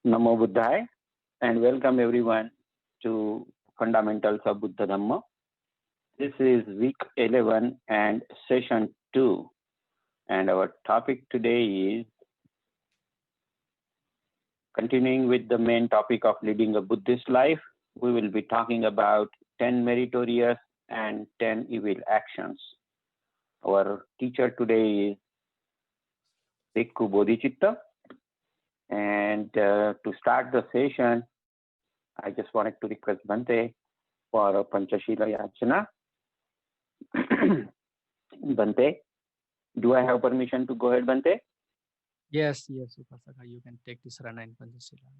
Namo Buddhaya, and welcome everyone to Fundamentals of Buddha-Dhamma. This is week 11 and session 2, and our topic today is continuing with the main topic of leading a Buddhist life. We will be talking about 10 meritorious and 10 evil actions. Our teacher today is Bhikkhu Bodhichitta. And to start the session, I just wanted to request Bhante for a Panchashila Yachana. Bhante, do I have permission to go ahead, Bhante? Yes, Upasaka, you can take this Rana in Panchashila.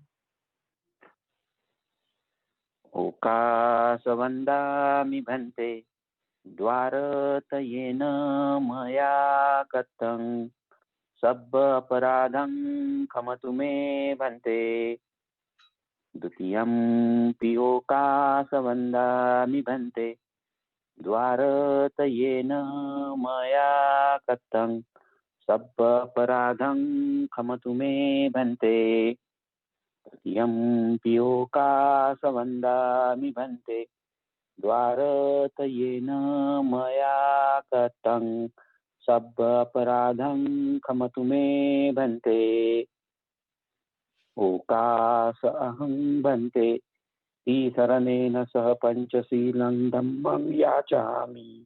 Okasavandami Bhante, Dwaratayena Maya Katang, Sabba Paradham Kamatume Bhante, Dutiyam Piyokasavandami Bhante, Dwaratayena Maya Katang, Sabba Paradham Kamatume Bhante, Yam Piyokasavandami Bhante, Dwaratayena Maya Katang, Sabba Paradham Kamatume Bhante, Okasa Aham Bhante, Saranena Saha Panchasilang Dhammam Yachami,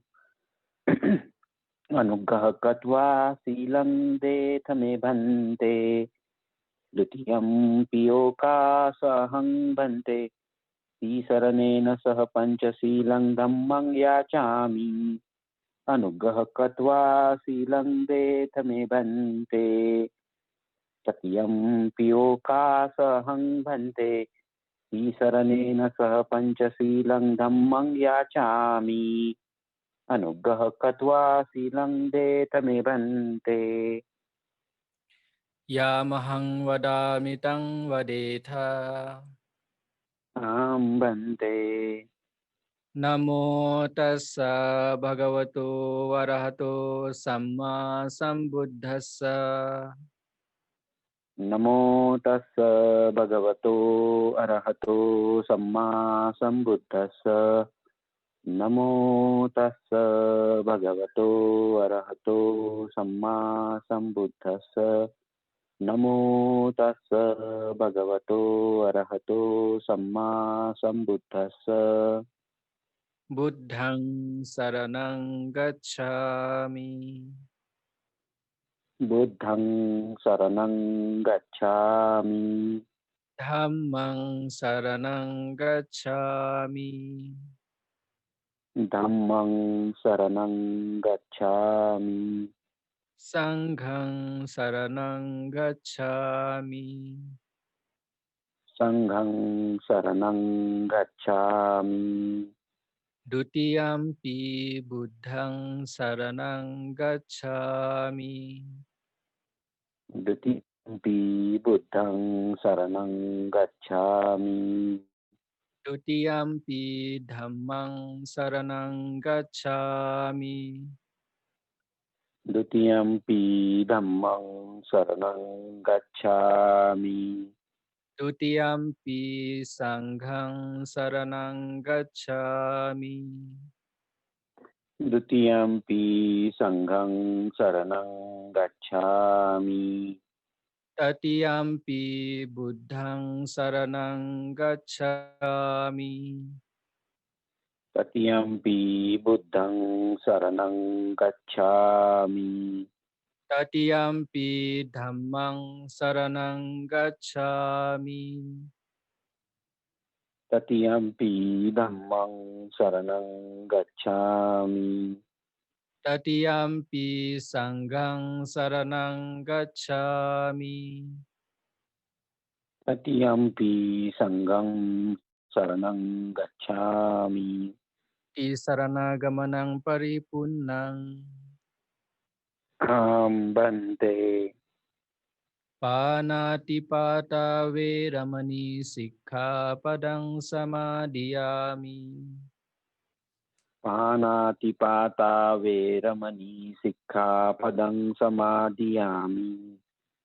Anugraha Katva Silang Dethame Bhante, Dutiyam Piyokasahang Bhante, Saranena Saha Panchasilang Dhammam Yachami, Anugraha Katva Silang Dethame Bhante, Satyam Piyokasahang Bhante, Saranena Saha Panchasilang Dhammam Yachami, Anugraha Katva Silang Dethame Bhante. Yamahang Vadamitang Vadetha. Bhante. Namo tassa bhagavato varahato samma sambuddhassa. Namo tassa bhagavato arahato samma sambuddhassa. Namo tassa bhagavato arahato samma sambuddhassa. Namo tassa bhagavato arahato samma sambuddhassa. Buddhang saranang gacchami. Buddhang saranang gacchami. Dhammang saranang gacchami. Dhammang saranang gacchami. Sanghang saranang gacchami. Sanghang saranang gacchami. Dutiyampi buddhang saranang gacchami. Dutiyampi buddhang saranang gacchami. Dutiyampi dhammang saranang gacchami. Dutiyampi dhammang saranang gacchami. Dutiyampi sanghang saranang gacchami. Dutiyampi sanghang saranang gacchami. Tatiyampi buddhang saranang gacchami. Tatiyampi buddhang saranang gacchami. Tatiyampi dhammang saranang gacchami. Tatiyampi dhammang saranang gacchami. Tatiyampi sanghang saranang gacchami. Tatiyampi sanghang saranang gacchami. Tisaranaгаmanang paripunnang. Bhante. Panatipata veramani sikkhapadang samadhiyami. Panatipata veramani sikkhapadang samadhiyami.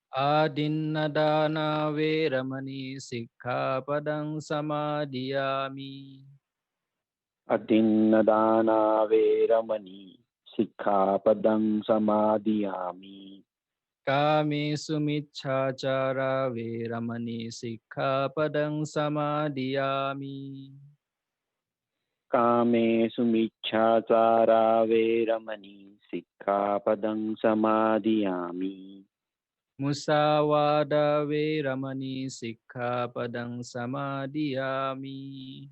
Adinnadana Veramani Sikkhapadang Samadhiyami. Adinnadana Veramani Sikkhapadang Samadhiyami. Kami Sumichachara Veramani Sikkhapadang Samadhiyami. Kame Sumichhachara Veramani Sikkhapadang Samadhiyami. Musawada Veramani Sikkhapadang Samadhiyami.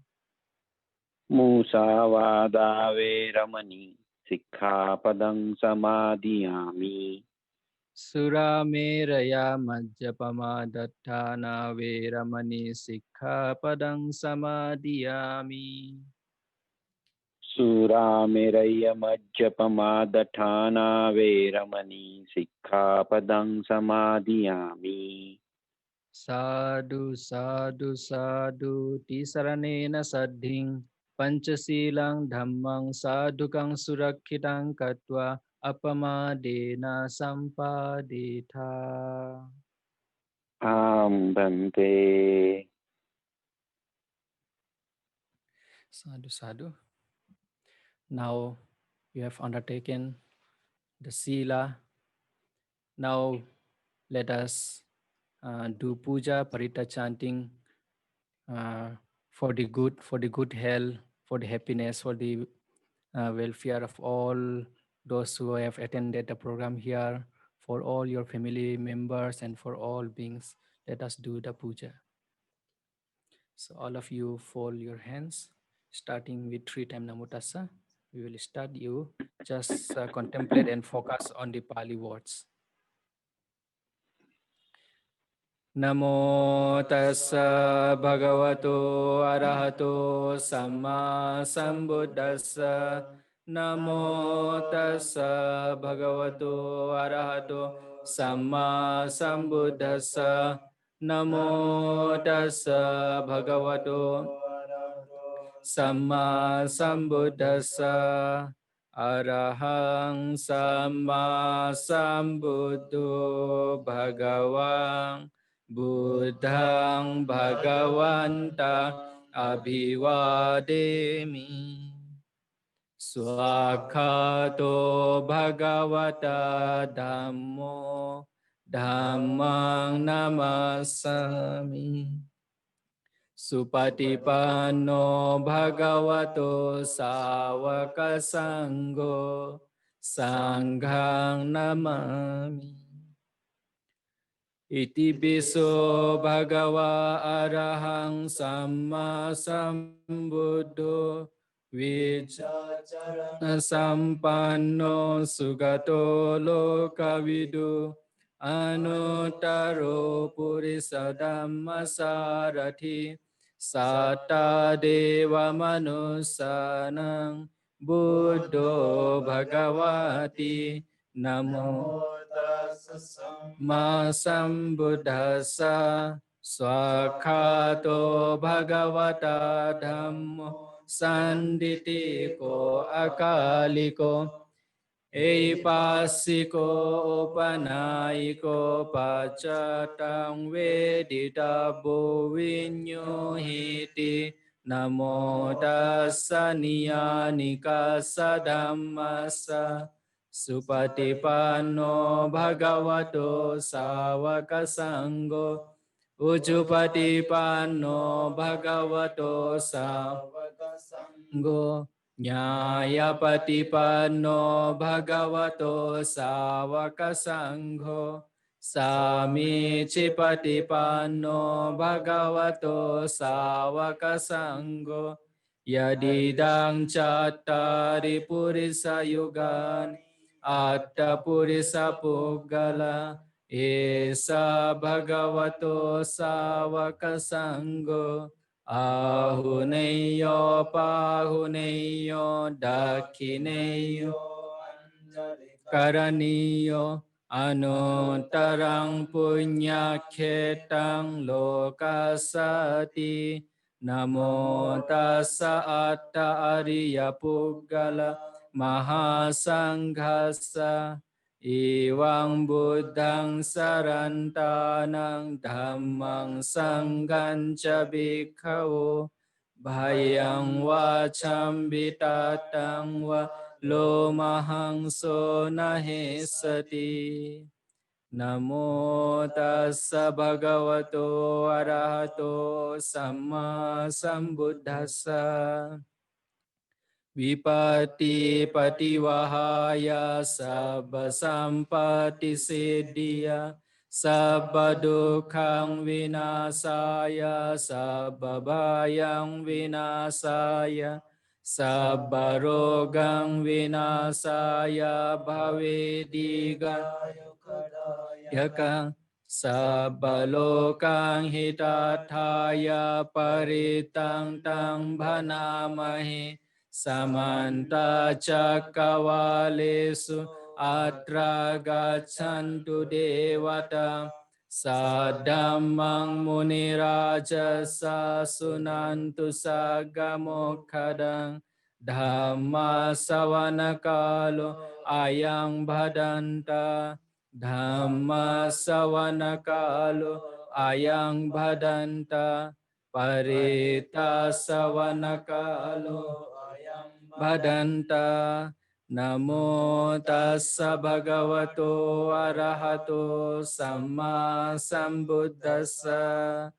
Musavada Veramani Sikkhapadang Samadhiyami. Surameraya Majjapama Dattana Veramani Sikkhapadang Samadhiyami. Surameraya Majjapamadatthana Veramani Sikkhapadang Samadhiyami. Sadhu sadhu sadhu tisaranena saddhing panchasilang dhammang sadhukang surakkitang katva apamadena sampadetha. Bhante. Sadhu sadhu. Now you have undertaken the sila. Now let us do puja, parita chanting for the good health, for the happiness, for the welfare of all those who have attended the program here, for all your family members and for all beings. Let us do the puja. So all of you fold your hands, starting with 3 times Namo Tassa. We will start you. Just contemplate and focus on the Pali words. Namo tassa bhagavato arahato samma sambuddhassa. Namo tassa bhagavato arahato samma sambuddhassa. Namo tassa bhagavato samma sambuddhassa. Arahang samma sambuddho bhagavan Buddhang Bhagavanta Abhivademi. Swakhato Bhagavata Dhammo Dhammang Namasami. Supatipanno Bhagavato Sāvaka Sangho Sanghang Namami. Iti biso bhagava arahang samma sambuddho vichacharana sampanno sugato lokavidu anuttaro purisa dhammasarathi satta deva manusanang buddho bhagavati namo Ma sambuddhassa swakhato bhagavata dhammo sanditiko akaliko eipasiko upanayiko pacatang veditabo vinyuhiti namo tassa niyanika sadammassa Supatipanno bhagavato sāvaka sangho Ujjupatipanno bhagavato sāvaka sangho Nyāyapatipanno bhagavato sāvaka sangho Samicipatipanno bhagavato sāvaka sangho Yadidang cattari purisa yugani Atta purisa puggala esa bhagavato savaka sangho ahuneyo pahuneyo dakhineyo karaniyo anuttarang punyakhetang lokasati namo tassa atta ariya puggala Maha Sanghassa Ewang Buddhang sarantanang Dhammang sanghang ca bhikkhavu Bhayang vacham vitatang va lomahang so nahesati Namo tassa bhagavato arahato samma sambuddhassa Vipati pativahaya sabba sampati siddhya sabba dukkhaṃ vinasaya sabba bhayang vinasaya sabba rogaṃ vinasaya bhavedīga yakang sabba lokaṃ hitathaya paritang tang bhanamahe Samanta cakkavalesu atra gaccantu devata Saddammang munirajasa sunantu sagga mokkhadan Dhamma savanakalo ayang bhadanta Dhamma savanakalo ayang bhadanta Parita savanakalo Bhadanta Namo tassa bhagavato arahato samma sambuddhassa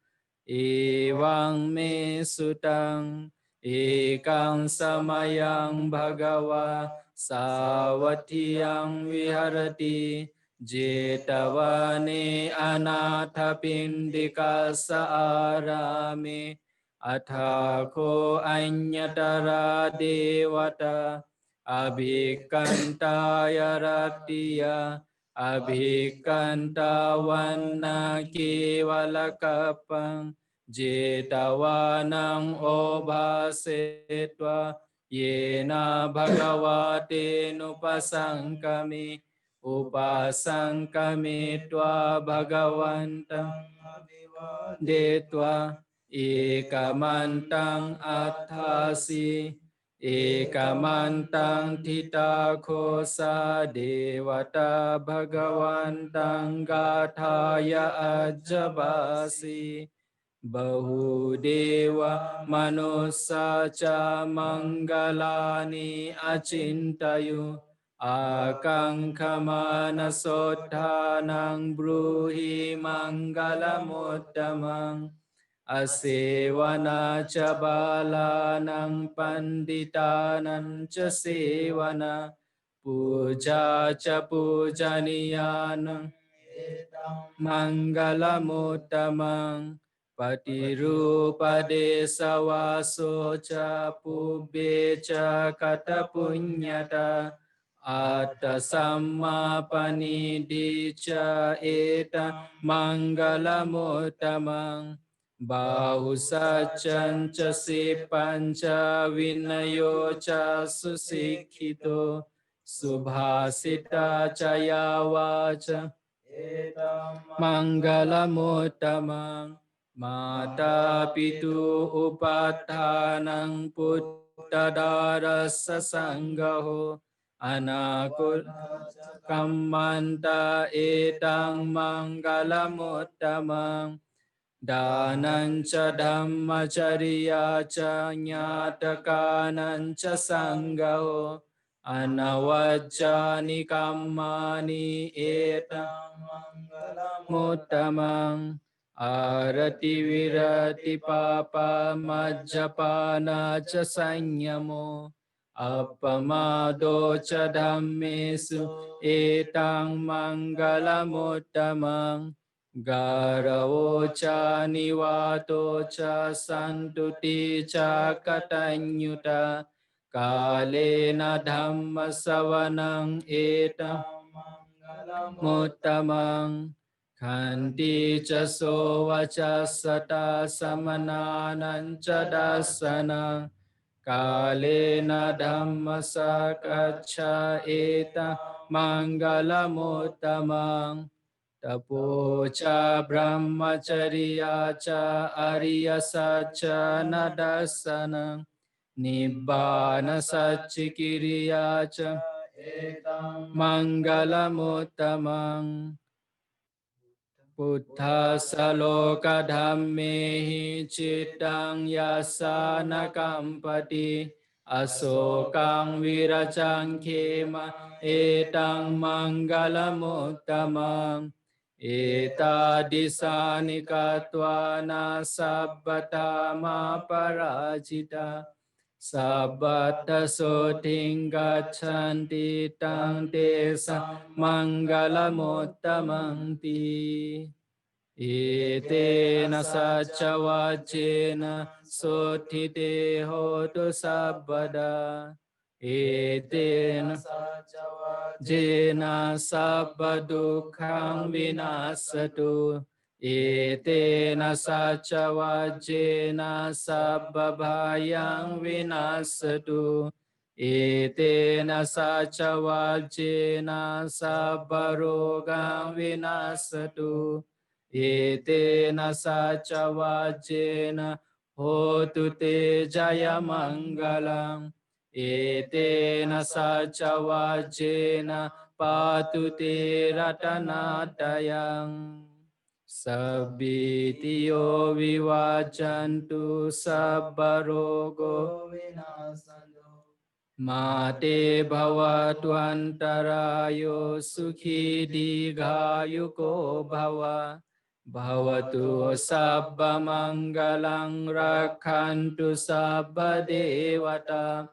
Ewang me sutang ekang samayang bhagava savatiyang viharati jetavane anathapindika saarame Athako anyatara devata abhikantaya rattiya abhikantavanna kevalakapang jetavanang obhasetva yena bhagavate nupasankami upasankami tva bhagavantang detva Ekamantang athasi Ekamantang titakhosa devata bhagavantang gathaya ajabasi Bahudeva manussa ca mangalani achintayu Akankhamana sottanang bruhi mangalamuttamang Asevana ca balanang panditanang ca sevana Puja ca pujaniyanang mangalamuttamang Patirupadesa vaso ca pubbe ca kata punyata Atta samma panidhi ca eta mangalamuttamang Bahusaccan ca sipanca vinayo ca susikhito Subhasita ca yavaca Mangalamuttamang Mata pitu upattanang puttadarasa sanggaho Anakul kammanta etang mangalamuttamang Dananca dhammacariya ca nyatakananca sanggaho Anavajjani kammani etang muttamang Arati virati papa majjapana ca sanyamo Appamado ca dhammesu etang mangalamuttamang Garavo ca nivato ca santuti ca katanyuta Kalena dhamma savanang etang muttamang Khanti ca sovaca sata samananang ca dasanang Kalena dhamma sakacca etang mangalamuttamang Tapo ca brahmacariya ca arya saca nadasanang Nibbana saccikiriya ca Mangalamuttamang Buddha saloka dhammehi cittang yasana kampati asokang virajang khema etang mangalamuttamang eta disanikatwana sabbatama parajita sabbata soting gachanti tang desa mangalamuttamang ti Etena sacha vajjena sothite hotu sabbada. Etena sacha vajjena sabba dukkhang vinasatu. Etena sacha vajjena sabba bhayang vinasatu. Etena sacha vajjena sabba rogang vinasatu. Etena sacha vajjena hotu te jaya mangalam. Etena sacha vajjena patu te ratanatayang. Sabbitiyo vivajantu sabbarogo vinasantu. Mate bhavatu antarayo sukhi digayuko bhava. Bhavatu sabba mangalang rakhantu sabba devata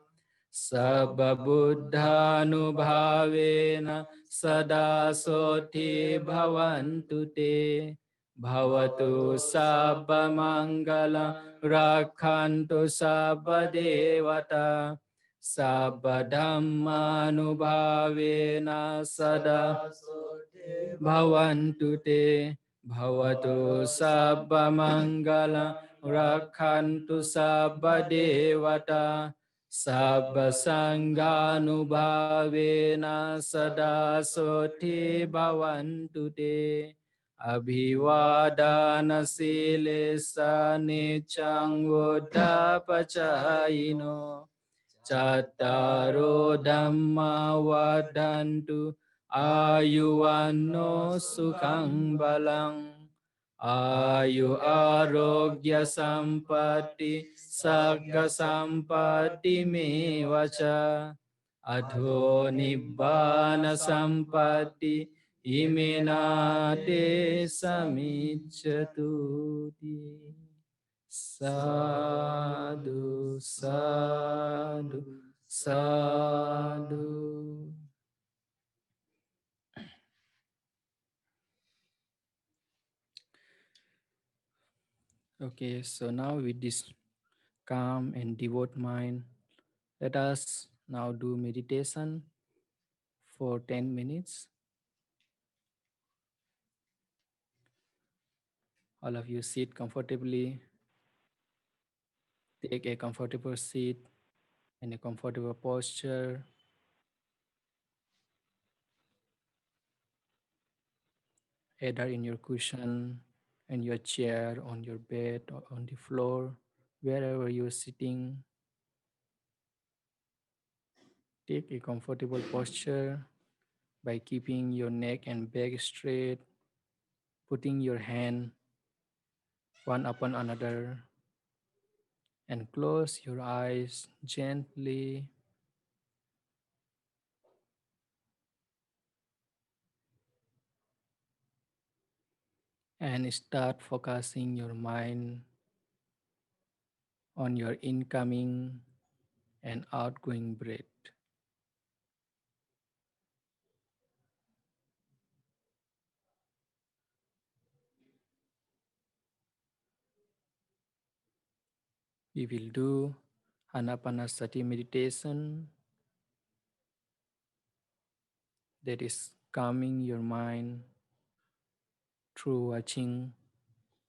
sabba buddhanubhavena sada soti bhavantu te bhavatu sabba mangalang rakhantu sabba devata sabba dhammanubhavena sada soti bhavantu te Bhavatu sabba mangala rakhantu sabba devata sabba sanghanubhavena sada soti bhavantu te abhivadana silesa niccang uddapachayino Cattaro dhamma vadantu ayuvanno sukhang balang ayu arogya sampatti sagga sampatti mevaca adho nibbana sampatti iminate samicchatuti. Sadhu, sadhu, sadhu. Okay, so now with this calm and devout mind, let us now do meditation for 10 minutes. All of you sit comfortably, take a comfortable seat and a comfortable posture. Either in your cushion, in your chair, on your bed, or on the floor, wherever you're sitting. Take a comfortable posture by keeping your neck and back straight, putting your hand one upon another, and close your eyes gently. And start focusing your mind on your incoming and outgoing breath. We will do Anapanasati meditation, that is calming your mind through watching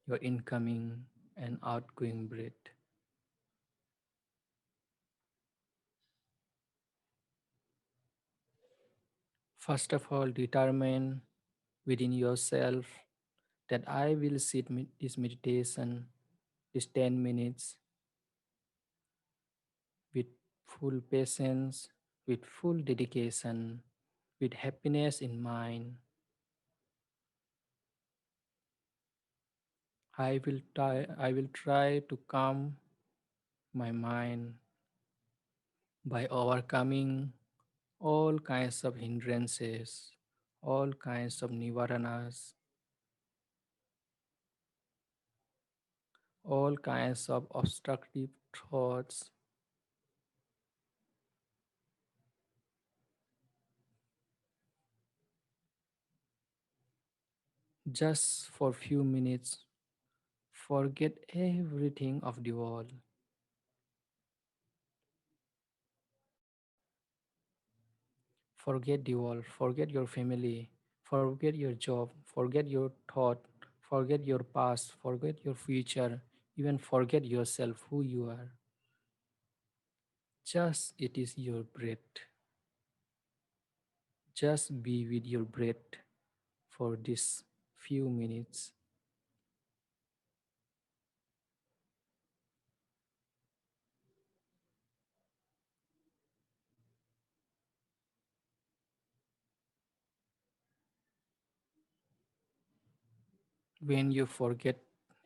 your incoming and outgoing breath. First of all, determine within yourself that I will sit this meditation, this 10 minutes, with full patience, with full dedication, with happiness in mind. I will try to calm my mind by overcoming all kinds of hindrances, all kinds of nivaranas, all kinds of obstructive thoughts, just for few minutes. Forget everything of the world. Forget the world, forget your family, forget your job, forget your thought, forget your past, forget your future, even forget yourself, who you are. Just it is your breath. Just be with your breath for this few minutes. When you forget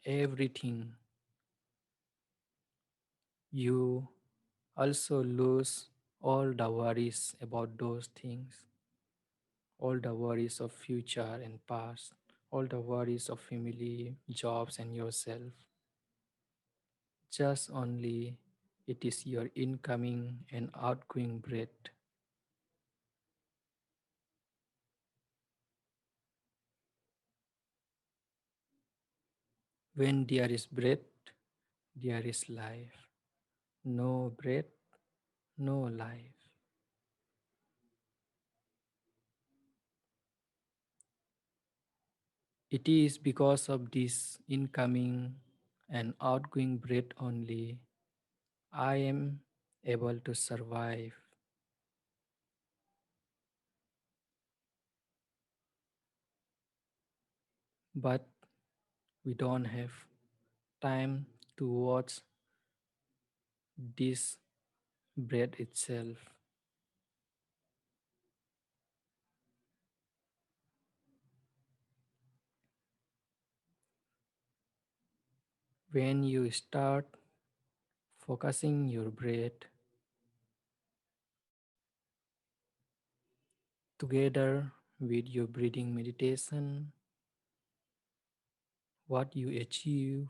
everything, you also lose all the worries about those things, all the worries of future and past, all the worries of family, jobs, and yourself. Just only it is your incoming and outgoing breath. When there is breath, there is life. No breath, no life. It is because of this incoming and outgoing breath only I am able to survive. But we don't have time to watch this breath itself. When you start focusing your breath together with your breathing meditation, what you achieve,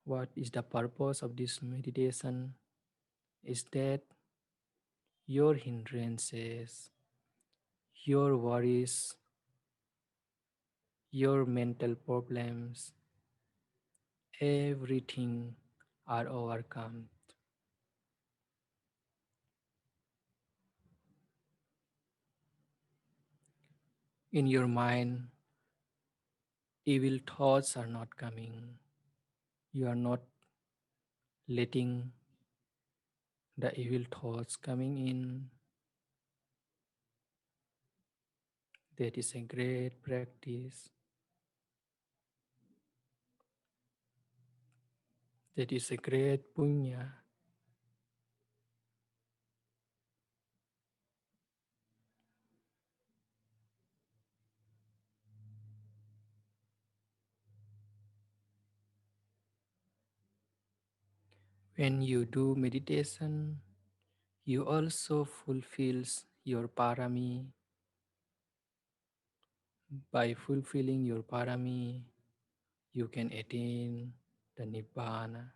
what is the purpose of this meditation is that your hindrances, your worries, your mental problems, everything are overcome. In your mind, evil thoughts are not coming. You are not letting the evil thoughts coming in. That is a great practice. That is a great punya. When you do meditation, you also fulfills your parami. By fulfilling your parami, you can attain the nibbana.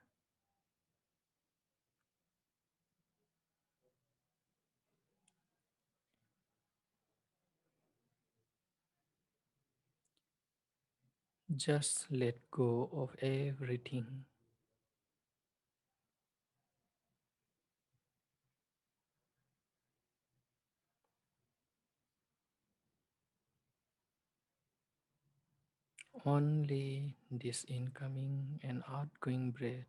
Just let go of everything. Only this incoming and outgoing breath.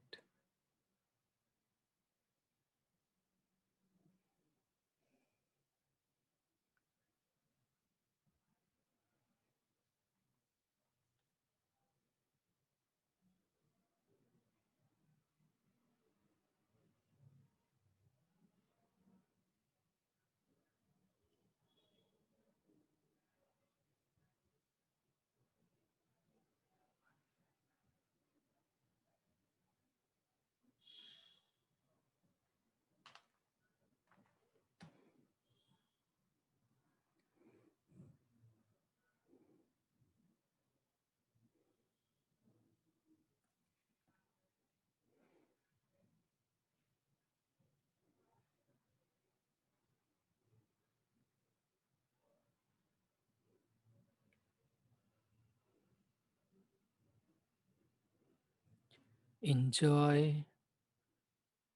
Enjoy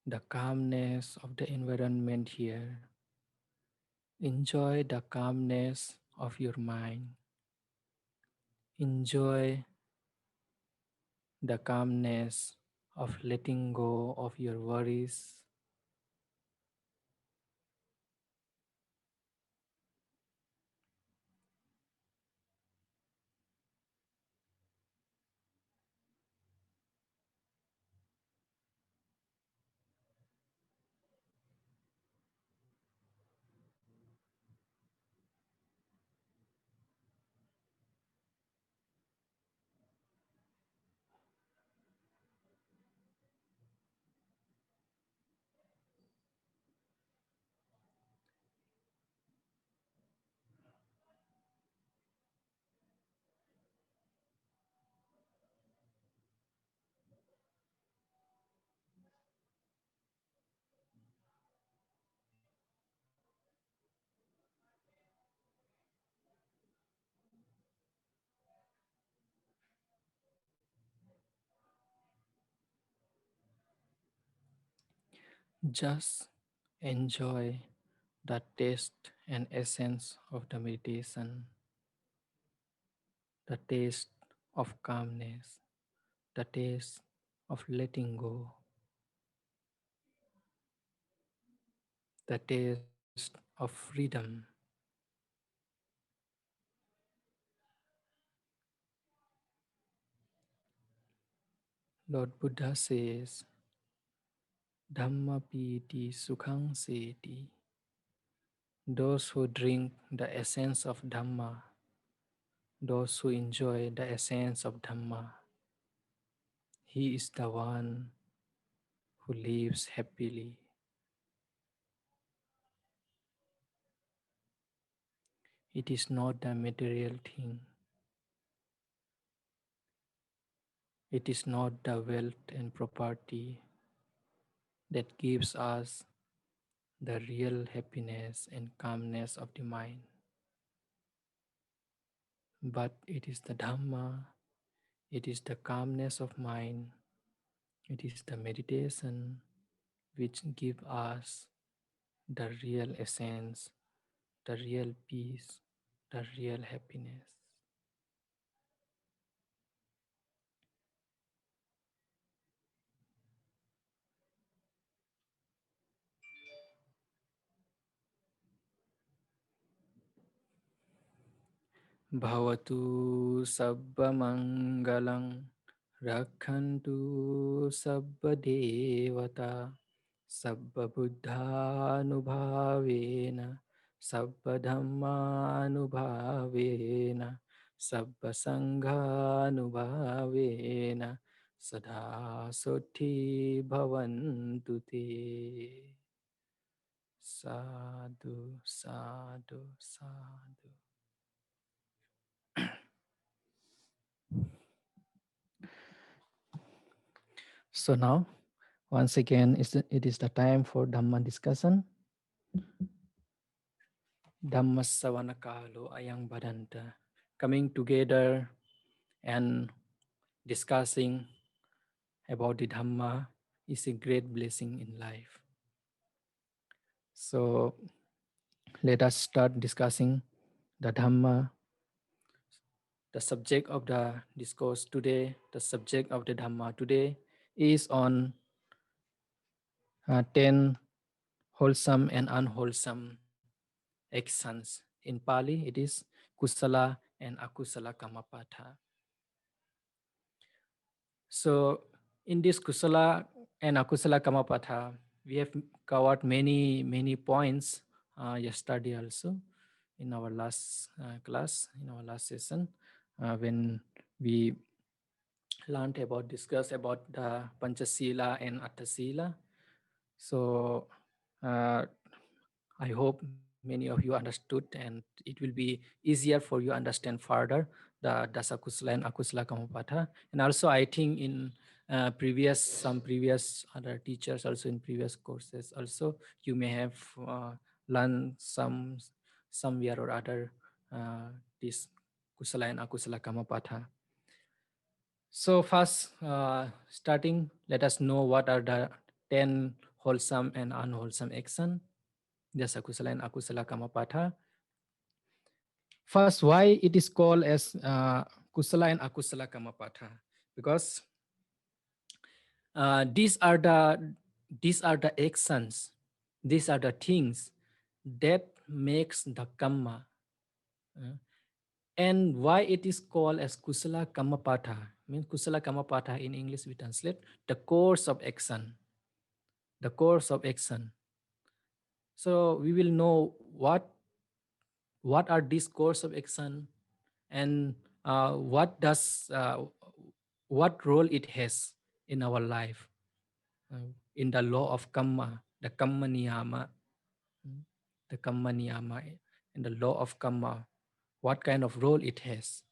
the calmness of the environment here. Enjoy the calmness of your mind. Enjoy the calmness of letting go of your worries. Just enjoy the taste and essence of the meditation, the taste of calmness, the taste of letting go, the taste of freedom. Lord Buddha says, Dhamma piti sukhang seti. Those who drink the essence of Dhamma, those who enjoy the essence of Dhamma, he is the one who lives happily. It is not the material thing. It is not the wealth and property that gives us the real happiness and calmness of the mind, but it is the Dhamma, it is the calmness of mind, it is the meditation which give us the real essence, the real peace, the real happiness. Bhavatu sabba mangalang rakhantu sabba devata sabba buddhanubhavena sabba dhammanubhavena sabba sanghanubhavena sada sothi bhavantu te. Sadhu, sadhu, sadhu. So now, once again, it is the time for Dhamma discussion. Dhamma savana kalo ayang badanta. Coming together and discussing about the Dhamma is a great blessing in life. So let us start discussing the Dhamma. The subject of the discourse today, the subject of the Dhamma today is on 10 wholesome and unwholesome actions. In Pali, it is kusala and akusala kamapatha. So in this kusala and akusala kamapatha, we have covered many points yesterday also in our last class, in our last session, when we learned about, discussed about the Panchasila and Attasila. So I hope many of you understood, and it will be easier for you understand further the Dasa Kusala and Akusala Kamapatha. And also, I think in some previous other teachers, also in previous courses, also you may have learned somewhere or other this Kusala and Akusala Kamapatha. So first, starting, let us know what are the 10 wholesome and unwholesome action. Jasa kusala and akusala kamapatha. First, why it is called as kusala and akusala kamapatha? Because these are the actions, these are the things that makes the karma. uh, and why it is called as kusala kamapatha? Means kusala kamapatha in English we translate the course of action, the course of action. So we will know what are these course of action, and what role it has in our life, in the law of karma, the karma niyama, mm, the karma niyama, in the law of karma, what kind of role it has.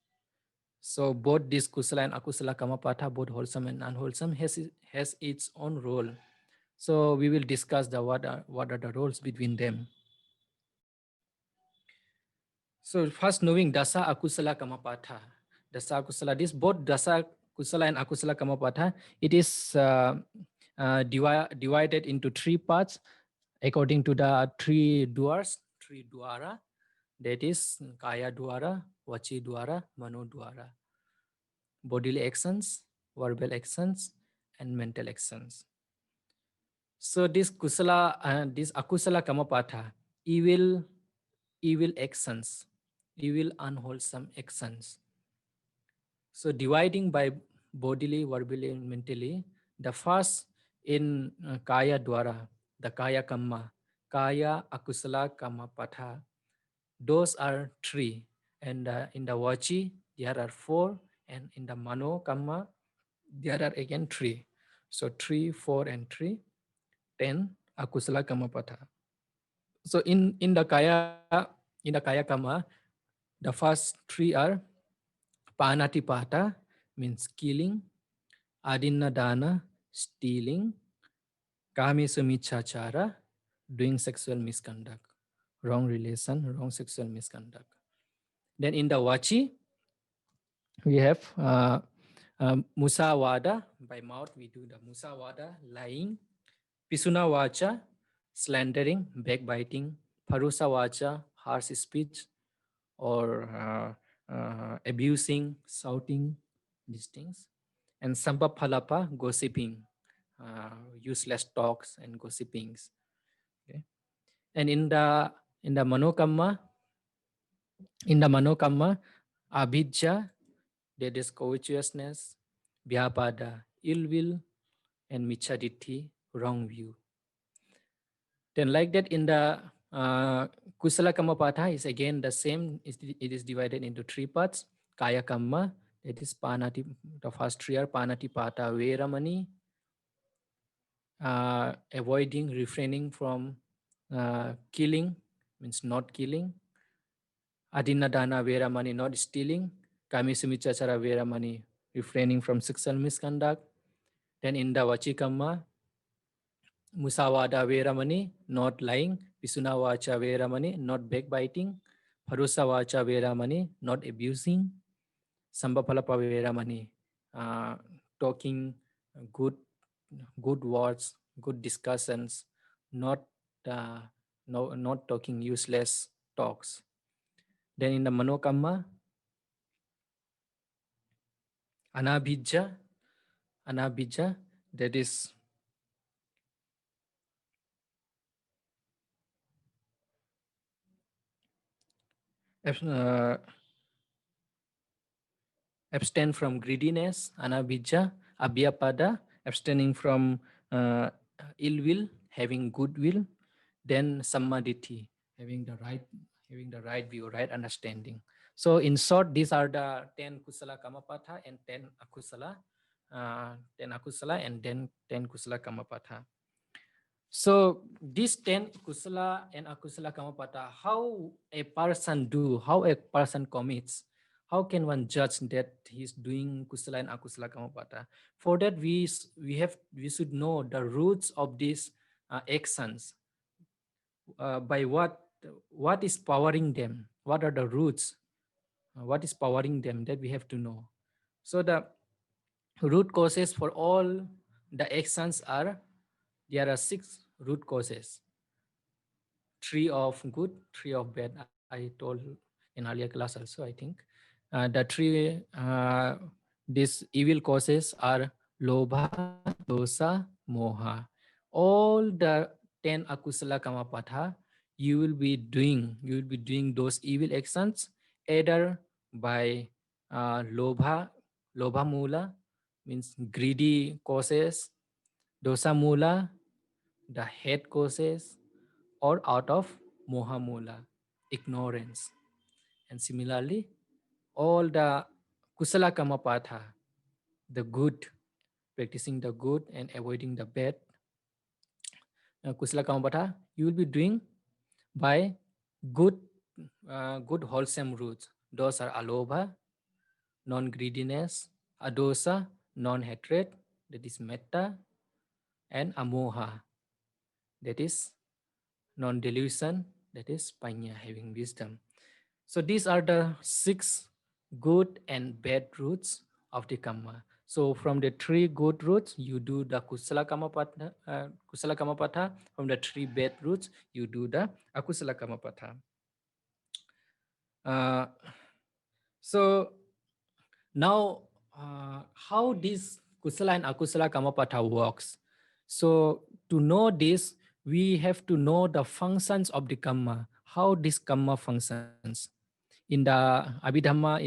So both this kusala and akusala kamapatha, both wholesome and unwholesome, has its own role. So we will discuss the what are the roles between them. So first, knowing dasa akusala kamapatha, dasa akusala, this both dasa kusala and akusala kamapatha, it is divided into three parts according to the three dwara, that is kaya dwara, vachi dwara, mano dwara, bodily actions, verbal actions, and mental actions. So this kusala and this akusala kamapatha, evil actions, evil unwholesome actions. So dividing by bodily, verbally, and mentally, the first in kaya dwara, the kaya kamma, kaya akusala kamapatha, those are three. And in the vachi, there are four. And in the mano kamma, there are again three. So 3, 4, and 3, 10 akusala kamapatha. So in the kaya kamma, the first three are panatipata, means killing, adinadana, stealing, kamesamichachara, doing sexual misconduct, wrong relation, wrong sexual misconduct. Then in the vachi, we have musawada, by mouth we do the musawada, lying, pisuna vacha, slandering, backbiting, parusa vacha, harsh speech, or abusing, shouting, these things. And sambapalapa, gossiping, useless talks and gossipings. Okay. And in the manokamma, abhijja, that is covetousness, vyapada, ill will, and michaditti, wrong view. Then like that in the kusala kamapatha is again the same. It is divided into three parts. Kaya kamma, that is panati, the first three are panatipata, veramani, avoiding, refraining from killing, means not killing. Adinadana veramani, not stealing. Kamisumichachara veramani, refraining from sexual misconduct. Then in the vachikamma, musawada veramani, not lying. Pisuna vacha veramani, not backbiting. Parusa vacha veramani, not abusing. Sambapalapa veramani, talking good words, good discussions, not not talking useless talks. Then in the manokamma, anabhijja, that is uh, abstain from greediness, anabhijja, abhyapada, abstaining from ill will, having good will. Then sammaditi, having the right view, right understanding. So in short, these are the 10 kusala kamapatha and 10 akusala, 10 akusala and then 10 kusala kamapatha. So these 10 kusala and akusala kamapatha, how a person do, how a person commits, how can one judge that he's doing kusala and akusala kamapatha? For that we should know the roots of these actions. By what is powering them? What are the roots? What is powering them, that we have to know. So root causes for all the actions are, there are 6 root causes. 3 of good, 3 of bad. I told in earlier class also, I think. The three, these evil causes are lobha, dosa, moha. All the 10 akusala kamapatha, you will be doing those evil actions either by lobha mula, means greedy causes, dosa mula, the hate causes, or out of moha mula, ignorance. And similarly, all the kusala kamapatha, the good, practicing the good and avoiding the bad, kusala kamapatha, you will be doing by good, good wholesome roots. Those are alobha, non-greediness, adosa, non-hatred, that is metta, and amoha, that is non-delusion, that is panya, having wisdom. So these are the 6 good and bad roots of the karma. So from the 3 good roots, you do the kusala kamapatha. Kusala kamapatha. From the 3 bad roots, you do the akusala kamapatha. So now, how this kusala and akusala kamapatha works? So to know this, we have to know the functions of the karma, how this karma functions. In the Abhidhamma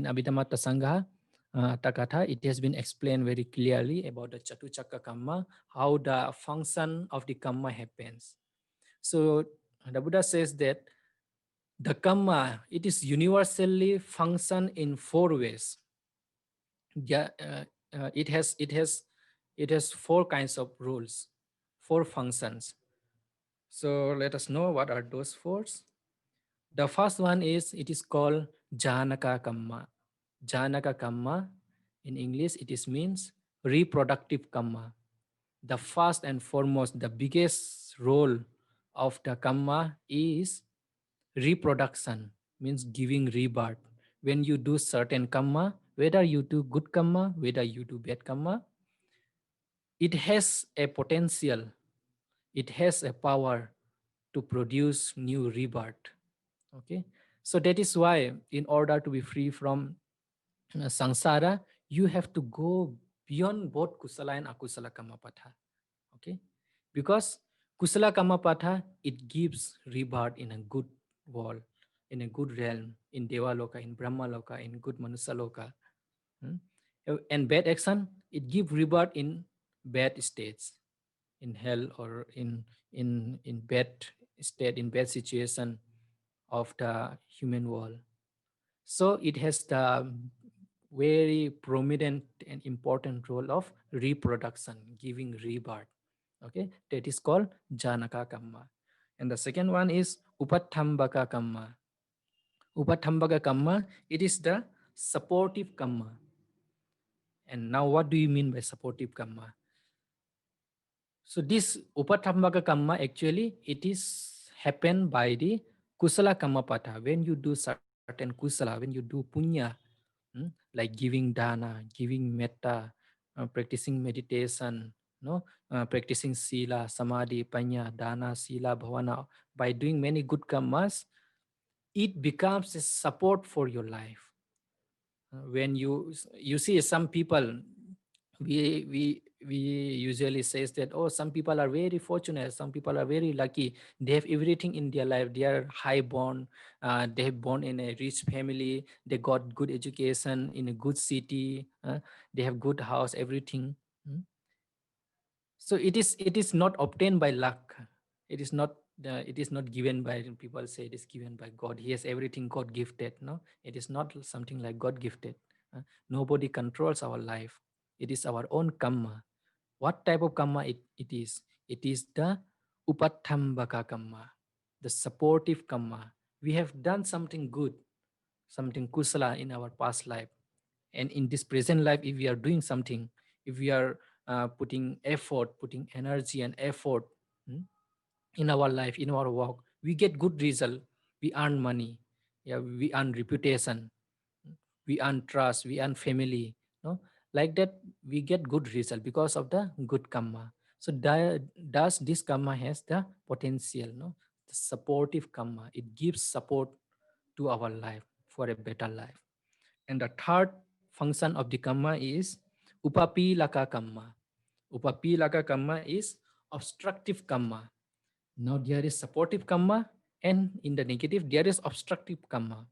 Tasangha, Takatha, it has been explained very clearly about the Chatuchakra karma, how the function of the karma happens. So the Buddha says that the karma, it is universally function in 4 ways. Yeah, it has 4 kinds of rules, 4 functions. So let us know what are those 4. The first one is, it is called Janaka Kamma. Janaka Kamma, in English, it is means reproductive Kamma. The first and foremost, the biggest role of the Kamma is reproduction, means giving rebirth. When you do certain Kamma, whether you do good Kamma, whether you do bad Kamma, it has a potential, it has a power to produce new rebirth. Okay, so that is why in order to be free from samsara, you have to go beyond both kusala and akusala kamapatha. Okay, because kusala kamapatha, it gives rebirth in a good world, in a good realm, in devaloka, in brahmaloka, in good manusaloka. And bad action, it gives rebirth in bad states, in hell, or in bad state, in bad situation of the human world. So it has the very prominent and important role of reproduction, giving rebirth. Okay, that is called Janaka Kamma. And the second one is Upathambaka Kamma. Upathambaka Kamma, it is the supportive Kamma. And now what do you mean by supportive Kamma? So this Upathambaka Kamma, actually, it is happened by the Kusala Kammapatha. When you do certain Kusala, when you do Punya, like giving dana, giving metta, practicing meditation, practicing sila, samadhi, panya, dana, sila, bhavana, by doing many good karmas, it becomes a support for your life. When you see some people, we usually says that, oh, some people are very fortunate, some people are very lucky, they have everything in their life, they are high born, they have born in a rich family, they got good education in a good city, they have good house, everything. So it is not obtained by luck, it is not given by, people say it is given by God, he has everything God gifted. No, it is not something like God gifted. Nobody controls our life, it is our own karma. What type of karma it is? It is the upathambaka karma, the supportive karma. We have done something good, something kusala in our past life, and in this present life, if we are doing something, if we are putting effort, putting energy and effort, in our life, in our work, we get good result, we earn money, yeah, we earn reputation, we earn trust, we earn family, no? Like that, we get good result because of the good karma. So does this karma has the potential, no? The supportive karma. It gives support to our life for a better life. And the third function of the karma is upapilaka karma. Upapilaka karma is obstructive karma. Now there is supportive karma, and in the negative there is obstructive karma.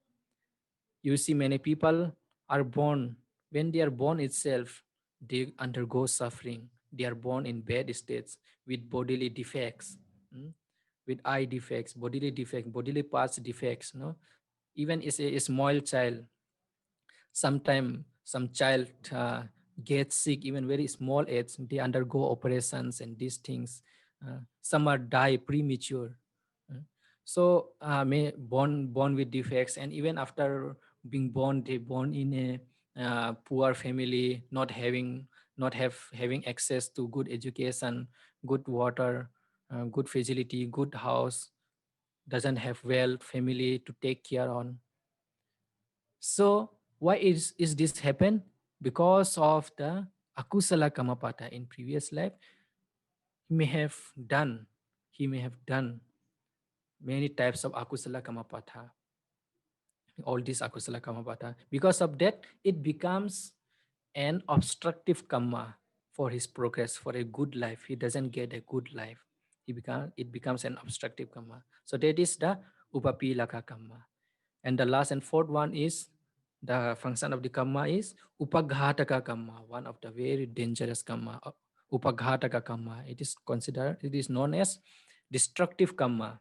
You see, many people are born, when they are born itself, they undergo suffering. They are born in bad states with bodily defects, with eye defects, bodily parts defects. No, even is a small child, sometimes some child gets sick, even very small age, they undergo operations and these things. Some are die premature. uh, may born with defects, and even after being born, they born in a poor family, not having access to good education, good water, good facility, good house, doesn't have well family to take care on. So why is this happen? Because of the akusala kamapata in previous life. He may have done, he may have done many types of akusala kamapata, all these akusala kamapata. Because of that, it becomes an obstructive karma for his progress, for a good life. He doesn't get a good life. It becomes an obstructive karma. So that is the upapilaka karma. And the last and fourth one is the function of the karma is upaghataka karma, one of the very dangerous karma. Upaghataka karma. It is known as destructive karma.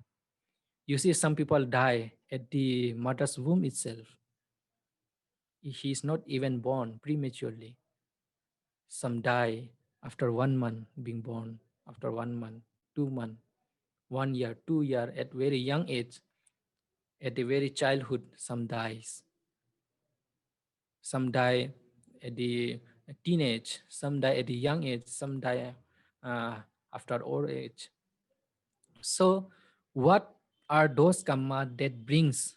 You see, some people die at the mother's womb itself. He is not even born prematurely. Some die after 1 month being born, after 1 month, 2 months, 1 year, 2 year, at very young age, at the very childhood, some dies. Some die at the teenage, some die at the young age, some die uh, after old age. So what are those karma that brings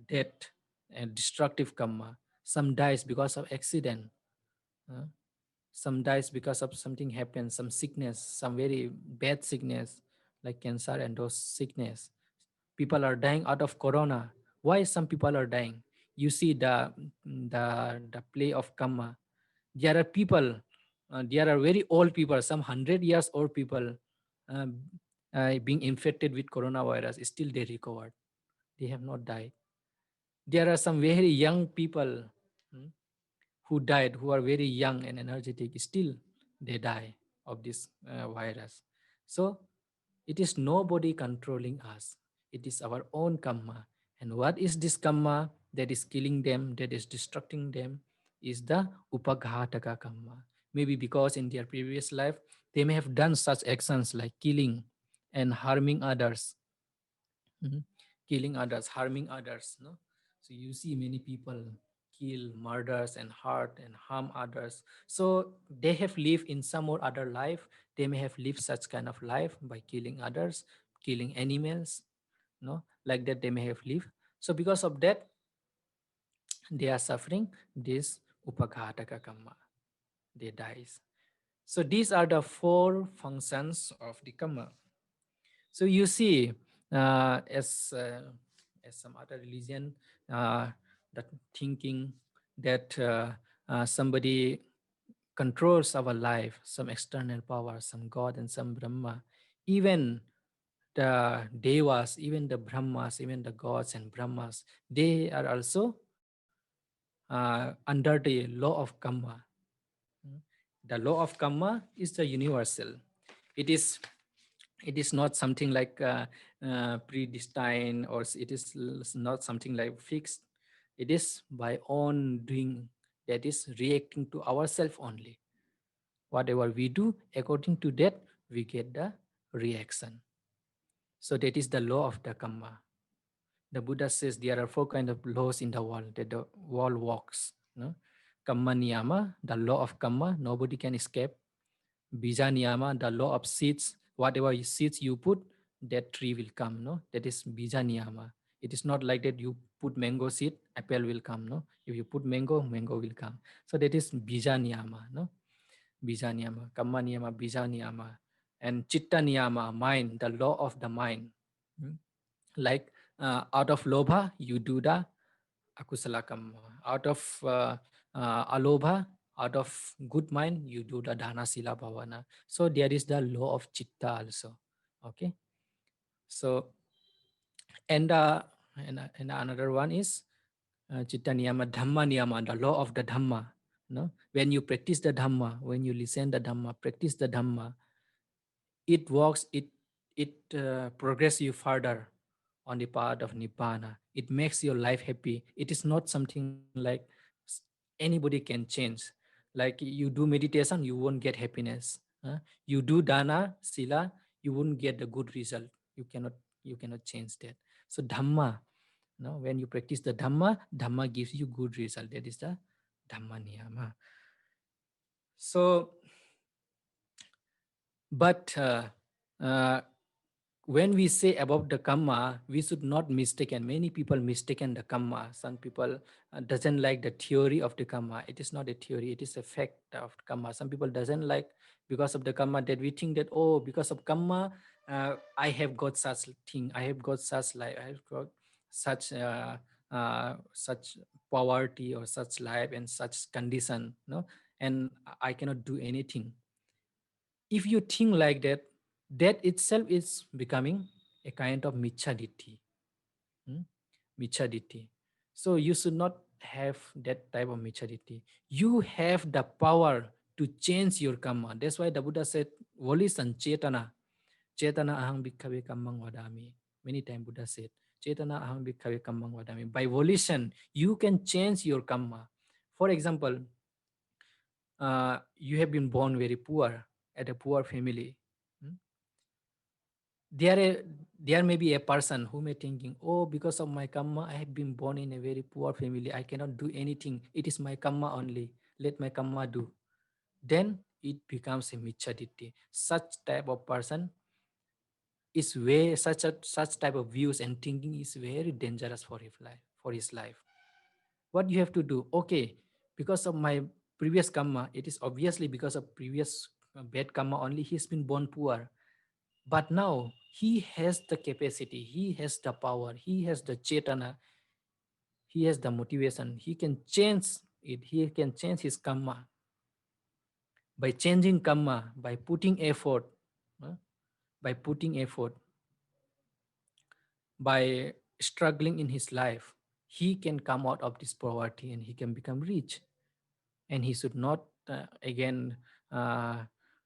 death and destructive karma? Some dies because of accident. uh, some dies because of something happens, some sickness, some very bad sickness like cancer and those sickness. People are dying out of corona. Why some people are dying? You see the play of karma. There are people, there are very old people, some 100 years old people, um, being infected with coronavirus, still they recovered, they have not died. There are some very young people, hmm, who died, who are very young and energetic, still they die of this virus. So it is nobody controlling us. It is our own karma. And what is this karma that is killing them, that is destructing them, is the upaghataka karma. Maybe because in their previous life, they may have done such actions like killing and harming others. Mhm. Killing others, harming others. No? So you see many people kill, murders, and hurt and harm others. So they have lived in some or other life. They may have lived such kind of life by killing others, killing animals. No, like that they may have lived. So because of that, they are suffering this upaghataka karma. They dies. So these are the four functions of the karma. So you see, as some other religion, that thinking that somebody controls our life, some external power, some God and some Brahma, even the devas, even the Brahmas, even the gods and Brahmas, they are also under the law of karma. Mm. The law of karma is the universal. It is it is not something like predestined, or it is not something like fixed. It is by own doing, that is reacting to ourselves only. Whatever we do, according to that we get the reaction. So that is the law of the karma. The Buddha says there are four kinds of laws in the world that the world walks, no? Karma niyama, the law of karma, nobody can escape. Bija niyama, the law of seeds. Whatever seeds you put, that tree will come. No, that is bija niyama. It is not like that you put mango seed apple will come. No, if you put mango, mango will come. So that is bija niyama. No, bija niyama, kamma niyama, bija niyama, and chitta niyama, mind, the law of the mind. Like out of lobha, you do the akusala kamma. Out of alobha, out of good mind, you do the dana sila bhavana. So there is the law of chitta also. Okay. So and another one is chitta niyama, dhamma niyama, the law of the dhamma. No, when you practice the dhamma, when you listen the dhamma, practice the dhamma, it works. It progress you further on the path of nibbana. It makes your life happy. It is not something like anybody can change. Like you do meditation, you won't get happiness. You do dana sila, you won't get the good result. You cannot change that. So dhamma, no, when you practice the dhamma, dhamma gives you good result. That is the dhamma niyama. So but uh, when we say about the kamma, we should not mistaken. Many people mistaken the kamma. Some people doesn't like the theory of the kamma. It is not a theory. It is a fact of kamma. Some people doesn't like because of the kamma that we think that, oh, because of kamma, I have got such thing. I have got such life. I have got such poverty or such life and such condition. No, and I cannot do anything. If you think like that, that itself is becoming a kind of michaditi. Michaditi. So you should not have that type of michaditi. You have the power to change your karma. That's why the Buddha said, Volisan chetana. Chetana ahang bhikkhave kammang vadami. Many times Buddha said, Chetana ahang bhikkhave kammang vadami. By volition, you can change your karma. For example, you have been born very poor at a poor family. There, there may be a person who may thinking, oh, because of my karma, I have been born in a very poor family. I cannot do anything. It is my karma only. Let my karma do. Then it becomes a michaditi. Such type of person is way such type of views and thinking is very dangerous for his life. For his life, what you have to do? Okay, because of my previous karma, it is obviously because of previous bad karma only. He's been born poor. But now he has the capacity, he has the power, he has the chetana, he has the motivation. He can change it, he can change his karma. By changing karma, by putting effort, uh, by putting effort, by struggling in his life, he can come out of this poverty and he can become rich. And he should not again uh,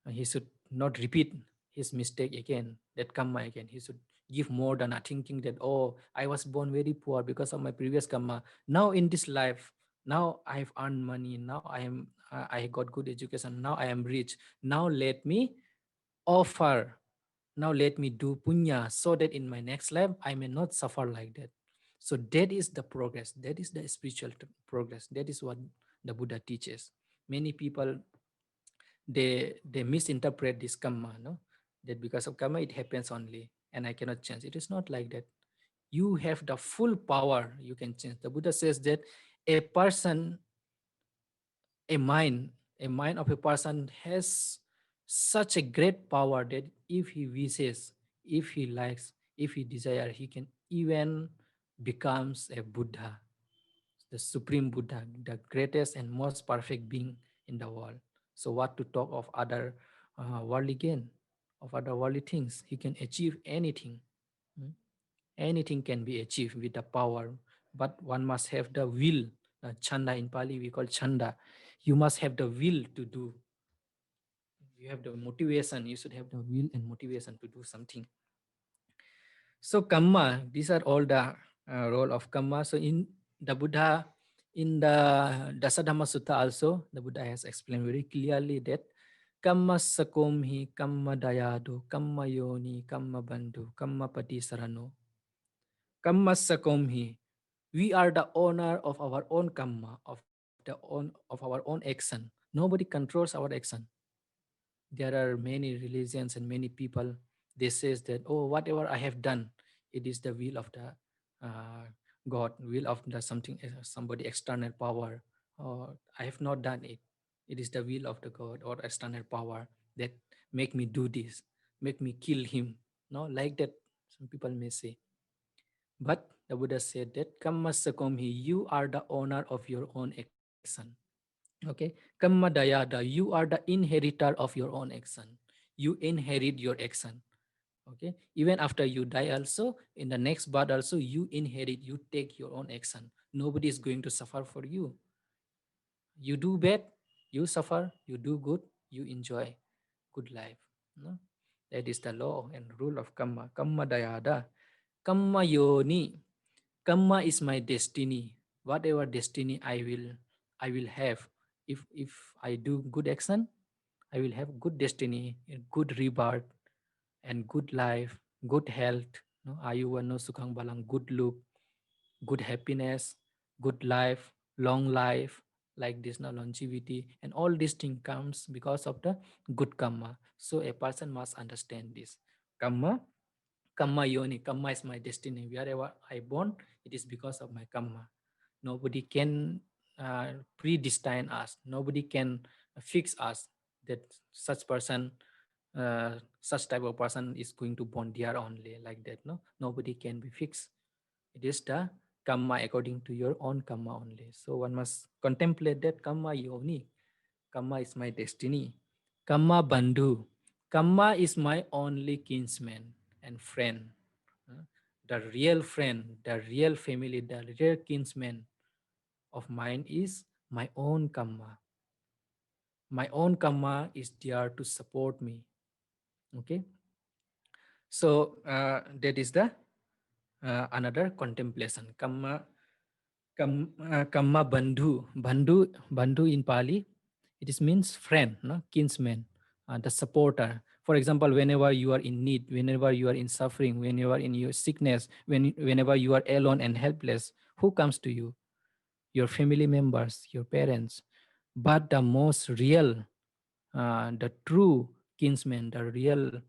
he should not repeat his mistake again, that karma again. He should give more than thinking that, oh, I was born very poor because of my previous karma. Now in this life, now I have earned money, now I got good education, now I am rich. Now let me offer, now let me do punya so that in my next life I may not suffer like that. So that is the progress, that is the spiritual progress. That is what the Buddha teaches. Many people, they misinterpret this karma, no, that because of karma it happens only and I cannot change. It is not like that. You have the full power, you can change. The Buddha says that a person, a mind, a mind of a person has such a great power that if he wishes, if he likes, if he desire, he can even becomes a Buddha, the supreme Buddha, the greatest and most perfect being in the world. So what to talk of other worldly gain, of other worldly things? He can achieve anything. Mm. Anything can be achieved with the power, but one must have the will. Chanda in Pali we call chanda. You must have the will to do. You have the motivation. You should have the will and motivation to do something. So kamma, these are all the role of kamma. So in the Buddha, in the Dasadhamma Sutta also, the Buddha has explained very clearly that kamma sakomhi, kamma dayado, kamma yoni, kamma bandhu, kamma pati sarano, kamma sakomhi. We are the owner of our own kamma, of our own action. Nobody controls our action. There are many religions and many people, they says that, oh, whatever I have done, it is the will of the God, will of the something, somebody external power, or I have not done it. It is the will of the God or external power that make me do this, make me kill him. No, like that. Some people may say. But the Buddha said that Kamma Sakomhi, you are the owner of your own action. Okay, Kamma Dayada, you are the inheritor of your own action. You inherit your action. Okay, even after you die also, in the next birth also, you inherit, you take your own action. Nobody is going to suffer for you. You do bad, you suffer. You do good, you enjoy good life. No? That is the law and rule of Kamma. Kamma Dayada. Kamma Yoni. Kamma is my destiny. Whatever destiny I will have. If I do good action, I will have good destiny, good rebirth, and good life, good health. No, ayuwano sukhang balang, good look, good happiness, good life, long life, like this, no, longevity, and all these things comes because of the good karma. So a person must understand this. Karma, karma yoni, karma is my destiny. Wherever I born, it is because of my karma. Nobody can predestine us. Nobody can fix us that such person, such type of person is going to born there only, like that. No, nobody can be fixed. It is the karma according to your own karma only. So one must contemplate that karma yoni. Karma is my destiny. Karma bandhu. Karma is my only kinsman and friend. The real friend, the real family, the real kinsman of mine is my own karma. My own karma is there to support me. Okay. So that is the another contemplation. Kamma bandhu. Bandhu in Pali, it is means friend, no? Kinsman, the supporter. For example, whenever you are in need, whenever you are in suffering, when you are in your sickness, whenever you are alone and helpless, who comes to you? Your family members, your parents. But the most real, the true kinsman, the real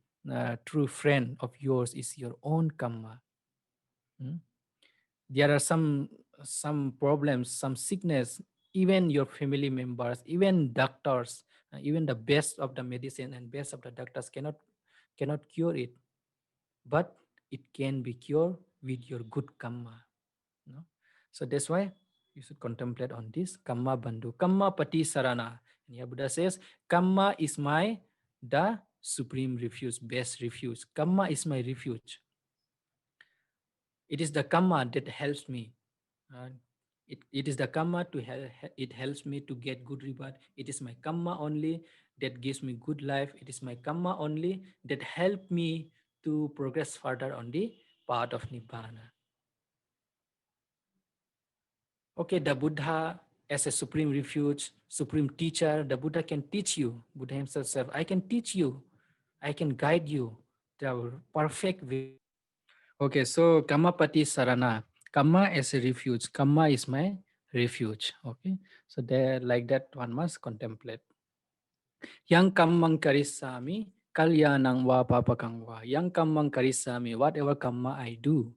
true friend of yours is your own karma. Hmm? There are some problems, some sickness, even your family members, even doctors, even the best of the medicine and best of the doctors cannot cure it, but it can be cured with your good karma. No? So that's why you should contemplate on this karma bandhu, karma pati sarana. And here Buddha says, karma is my the supreme refuge, best refuge. Karma is my refuge. It is the karma that helps me. Uh, it is the karma to it helps me to get good rebirth. It is my karma only that gives me good life. It is my karma only that help me to progress further on the path of nibbana. Okay, the Buddha as a supreme refuge, supreme teacher, the Buddha can teach you. Buddha himself said, I can teach you, I can guide you the perfect way. Okay, so Kamapati Sarana. Kama as a refuge. Kama is my refuge. Okay, so there, like that, one must contemplate. Yang kamang karisami, kalyanang wa papakang wa. Yang kamang karisami, whatever kama I do,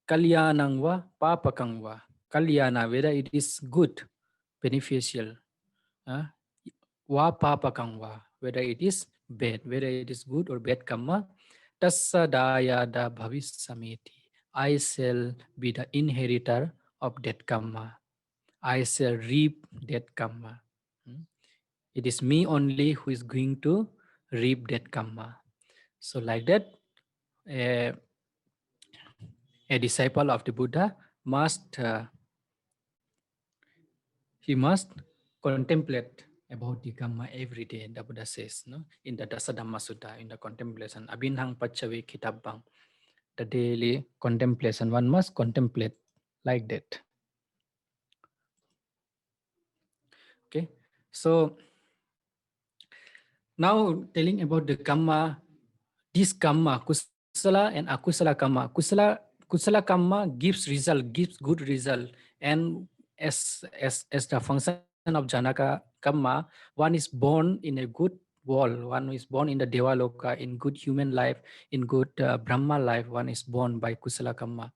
kalyanang wa papakang wa. Kalyana, whether it is good, beneficial, uh, wa papakang wa, whether it is bad, whether it is good or bad karma, tassa daya da bhavisameti. I shall be the inheritor of that karma. I shall reap that karma. Hmm? It is me only who is going to reap that karma. So like that, a, a disciple of the Buddha must he must contemplate about the karma every day. The Buddha says, no, in the Dhamma Sutta, in the contemplation, abinhang pachavi kitabang, the daily contemplation. One must contemplate like that. Okay, so now telling about the karma, this karma, kusala and akusala karma. Kusala karma gives result, gives good result, and as the function of Janaka karma, one is born in a good world, one is born in the Devaloka, in good human life, in good Brahma life. One is born by kusala karma,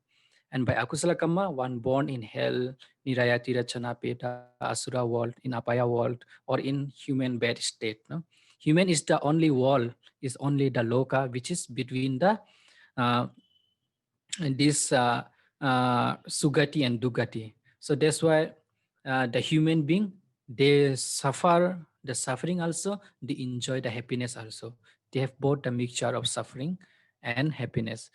And by akusala karma, one born in hell, niraya tirachana peta asura world, in apaya world, or in human bed state. No? Human is the only world, is only the loka which is between the uh, this sugati and dugati. So that's why the human being, they suffer the suffering also, they enjoy the happiness also. They have both the mixture of suffering and happiness.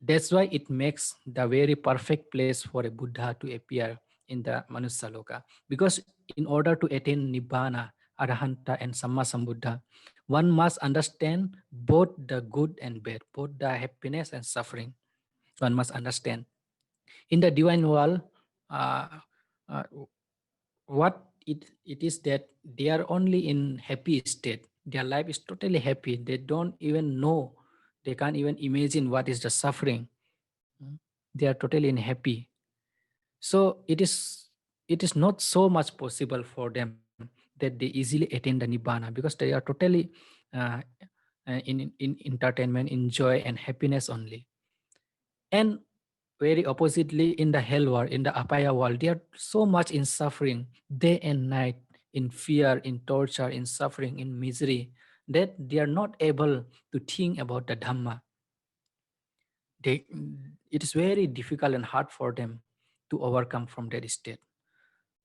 That's why it makes the very perfect place for a Buddha to appear in the Manusaloka. Because in order to attain Nibbana, Arahanta, and Sammasambuddha, one must understand both the good and bad, both the happiness and suffering. One must understand. In the divine world, uh, uh, what it is that they are only in happy state. Their life is totally happy. They don't even know, they can't even imagine what is the suffering. Mm. They are totally unhappy. So it is not so much possible for them that they easily attain the nibbana, because they are totally uh, in entertainment, in joy and happiness only. And very oppositely, in the hell world, in the apaya world, they are so much in suffering day and night, in fear, in torture, in suffering, in misery, that they are not able to think about the Dhamma. They, it is very difficult and hard for them to overcome from that state.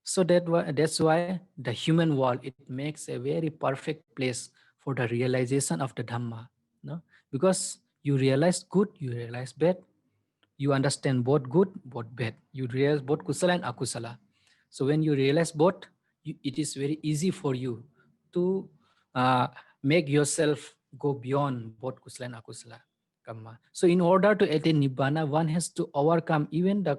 So that's why the human world, it makes a very perfect place for the realization of the Dhamma. No? Because you realize good, you realize bad, you understand both good, both bad. You realize both kusala and akusala. So when you realize both, it is very easy for you to uh, make yourself go beyond both kusala and akusala karma. So in order to attain nibbana, one has to overcome even the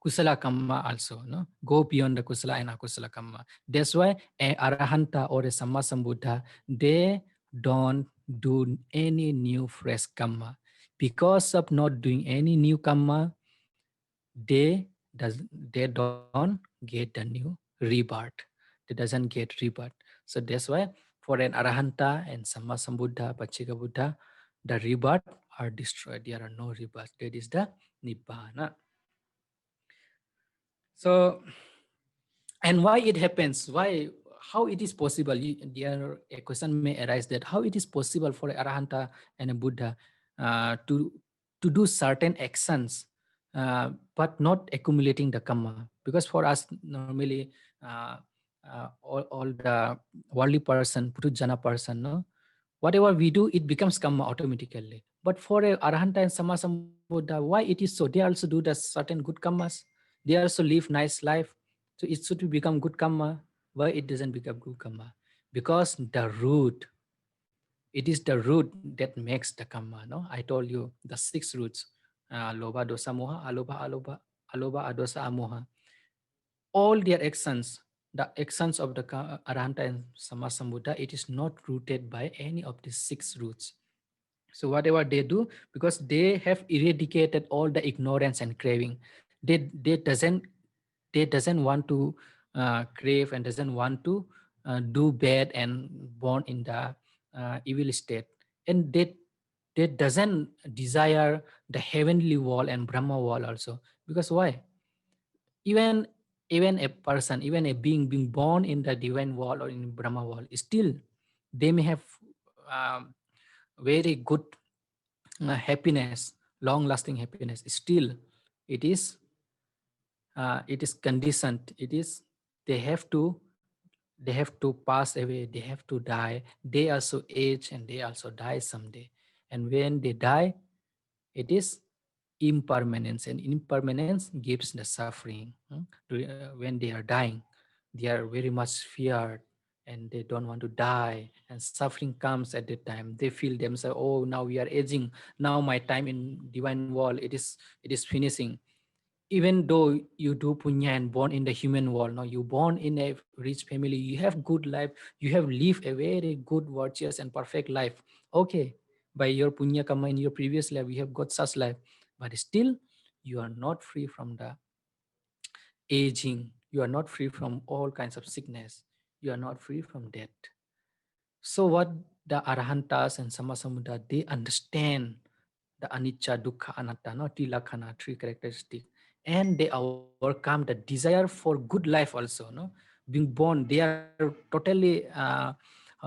kusala karma also, no? Go beyond the kusala and akusala karma. That's why a arahanta or a sammasambuddha, they don't do any new fresh karma. Because of not doing any new karma, they don't get the new rebirth. They doesn't get rebirth. So that's why for an arahanta and sammasambuddha, pachika buddha, the rebirth are destroyed. There are no rebirth. That is the nibbana. So, and why it happens? Why? How it is possible? There a question may arise that how it is possible for a arahanta and a Buddha to do certain actions, but not accumulating the karma. Because for us normally, uh, all the worldly person, Puthujjana person, no, whatever we do, it becomes karma automatically. But for a arahanta and sammasambuddha, why it is so? They also do the certain good karmas. They also live nice life. So it should become good karma. Why it doesn't become good karma? Because the root, it is the root that makes the karma. No, I told you the 6 roots: lobha, dosa, moha, alobha, adosa, amoha. All their actions, the actions of the arahanta and sammasambuddha, it is not rooted by any of these 6 roots. So whatever they do, because they have eradicated all the ignorance and craving, they doesn't want to crave and doesn't want to do bad and born in the evil state, and they doesn't desire the heavenly world and Brahma world also. Because why? even even a person, even a being born in the divine world or in Brahma world, still they may have um, very good happiness, long lasting happiness. Still it is conditioned. It is, they have to they have to pass away, they have to die. They also age and they also die someday. And when they die, it is impermanence, and impermanence gives the suffering. When they are dying, they are very much feared and they don't want to die, and suffering comes at that time. They feel themselves, oh, now we are aging, now my time in divine world, it is finishing. Even though you do punya and born in the human world, now you born in a rich family, you have good life, you have lived a very good, virtuous and perfect life. Okay, by your punya karma in your previous life, you have got such life, but still you are not free from the aging, you are not free from all kinds of sickness, you are not free from death. So what the arahantas and sammasambuddha, they understand the anicca, dukkha, anatta, no, three lakhana, three characteristics, and they overcome the desire for good life also, no, being born, they are totally, how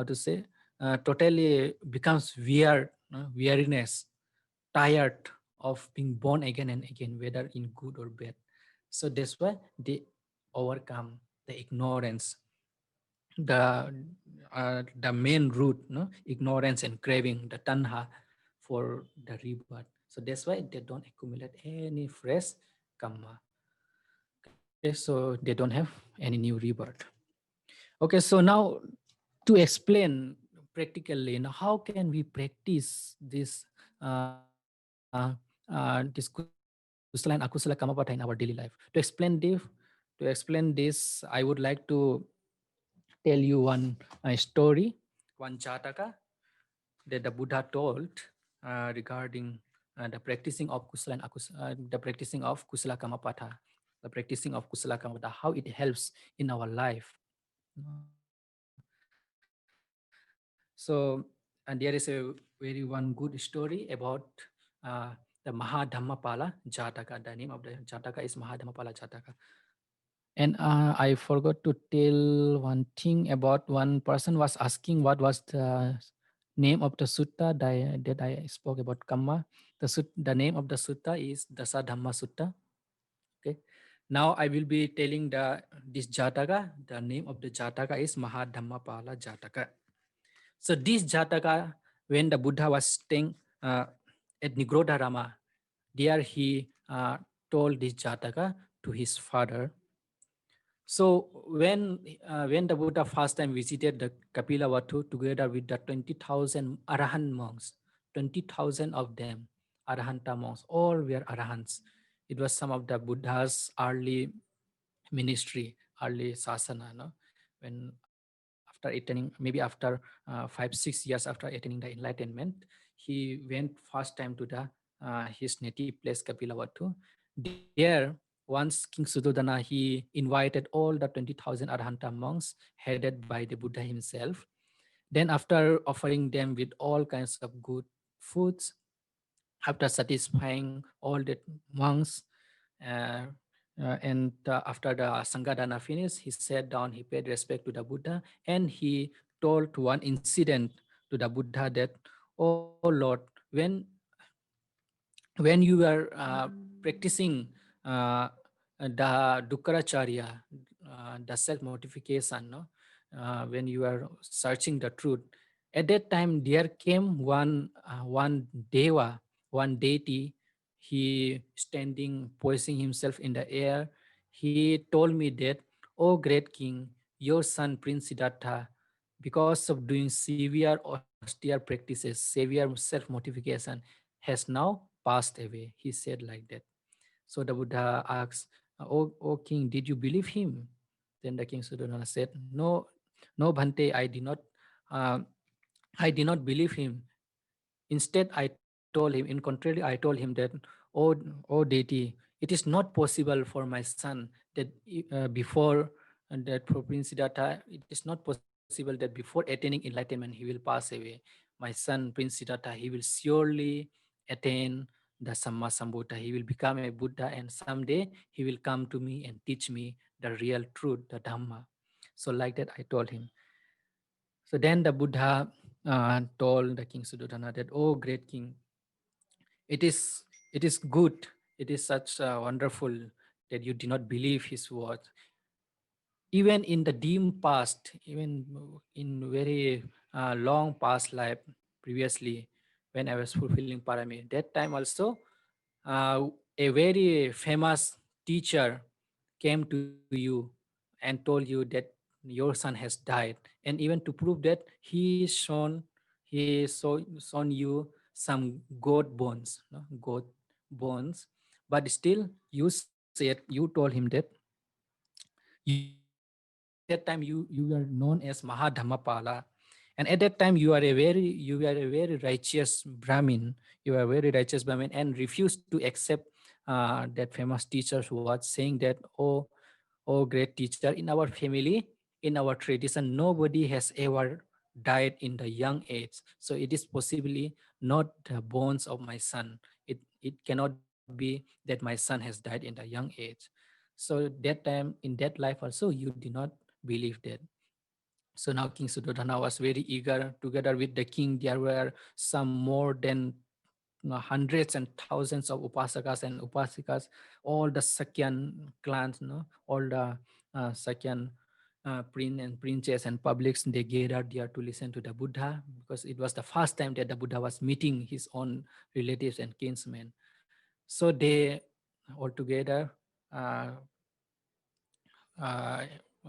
to say, totally becomes weird, no, weariness, tired of being born again and again, whether in good or bad. So that's why they overcome the ignorance, the main root, no, ignorance and craving, the tanha for the rebirth. So that's why they don't accumulate any fresh karma. Okay, so they don't have any new rebirth. Okay, so now to explain practically, now how can we practice this this kusala and akusala kamapata in our daily life? To explain this, I would like to tell you one story, one jataka that the Buddha told regarding the practicing of kusala and the practicing of kusala kamapata, the practicing of kusala kamapata, how it helps in our life. So, and there is a very one good story about uh, the Maha-Dhammapala Jataka. The name of the Jataka is Maha-Dhammapala Jataka. And I forgot to tell one thing about one person was asking what was the name of the sutta that I spoke about Kamma. The name of the sutta is Dasa Dhamma Sutta. Okay. Now I will be telling this Jataka. The name of the Jataka is Maha Dhammapala Jataka. So this Jataka, when the Buddha was staying at Nigrodharama, there he told this Jataka to his father. So when the Buddha first time visited the Kapilavatthu together with the 20,000 Arahant monks, 20,000 of them, Arahanta monks, all were Arahants. It was some of the Buddha's early ministry, early sasana, no? When after attaining, maybe after 5-6 years after attaining the enlightenment, he went first time to the his native place Kapilavatthu. There, once King Suddhodana, he invited all the 20,000 Arahanta monks headed by the Buddha himself. Then after offering them with all kinds of good foods, after satisfying all the monks, uh, and after the Sanghadana finished, he sat down, he paid respect to the Buddha, and he told one incident to the Buddha that, oh Lord, when you are practicing uh, the Dukkaracharya, the self-mortification, no? When you are searching the truth, at that time there came one deva, one deity, he standing, poising himself in the air. He told me that, "Oh great king, your son Prince Siddhartha, because of doing severe austere practices, severe self-mortification, has now passed away." He said like that. So the Buddha asks, "Oh king, did you believe him?" Then the king Suddhodana said, "No, no, Bhante, uh, I did not believe him. Instead, I told him, in contrary, I told him that, oh, oh deity, it is not possible for my son that before and that for Prince Siddhartha, it is not possible that before attaining enlightenment, he will pass away. My son, Prince Siddhartha, he will surely attain the Samma Sambuddha. He will become a Buddha, and someday he will come to me and teach me the real truth, the Dhamma." So like that, I told him. So then the Buddha told the King Suddhodana that, "Oh great king, it is it is good, it is such wonderful that you did not believe his words. Even in the dim past, even in very long past life previously, when I was fulfilling parami, that time also a very famous teacher came to you and told you that your son has died, and even to prove that he shown you some goat bones, no? Goat bones, but still you told him that at that time you are known as Maha-Dhammapala, and at that time you are a very righteous Brahmin. You are a very righteous Brahmin and refused to accept that famous teacher's words, saying that, oh great teacher, in our family, in our tradition, nobody has ever died in the young age. So it is possibly not the bones of my son. It cannot be that my son has died in the young age. So that time in that life also you did not believe that. So now King Suddhodana was very eager. Together with the king, there were some more than hundreds and thousands of upasakas and upasikas, all the Sakyan clans, all the Sakyan prince and princess and publics, they gathered there to listen to the Buddha, because it was the first time that the Buddha was meeting his own relatives and kinsmen. So they all together, uh, uh,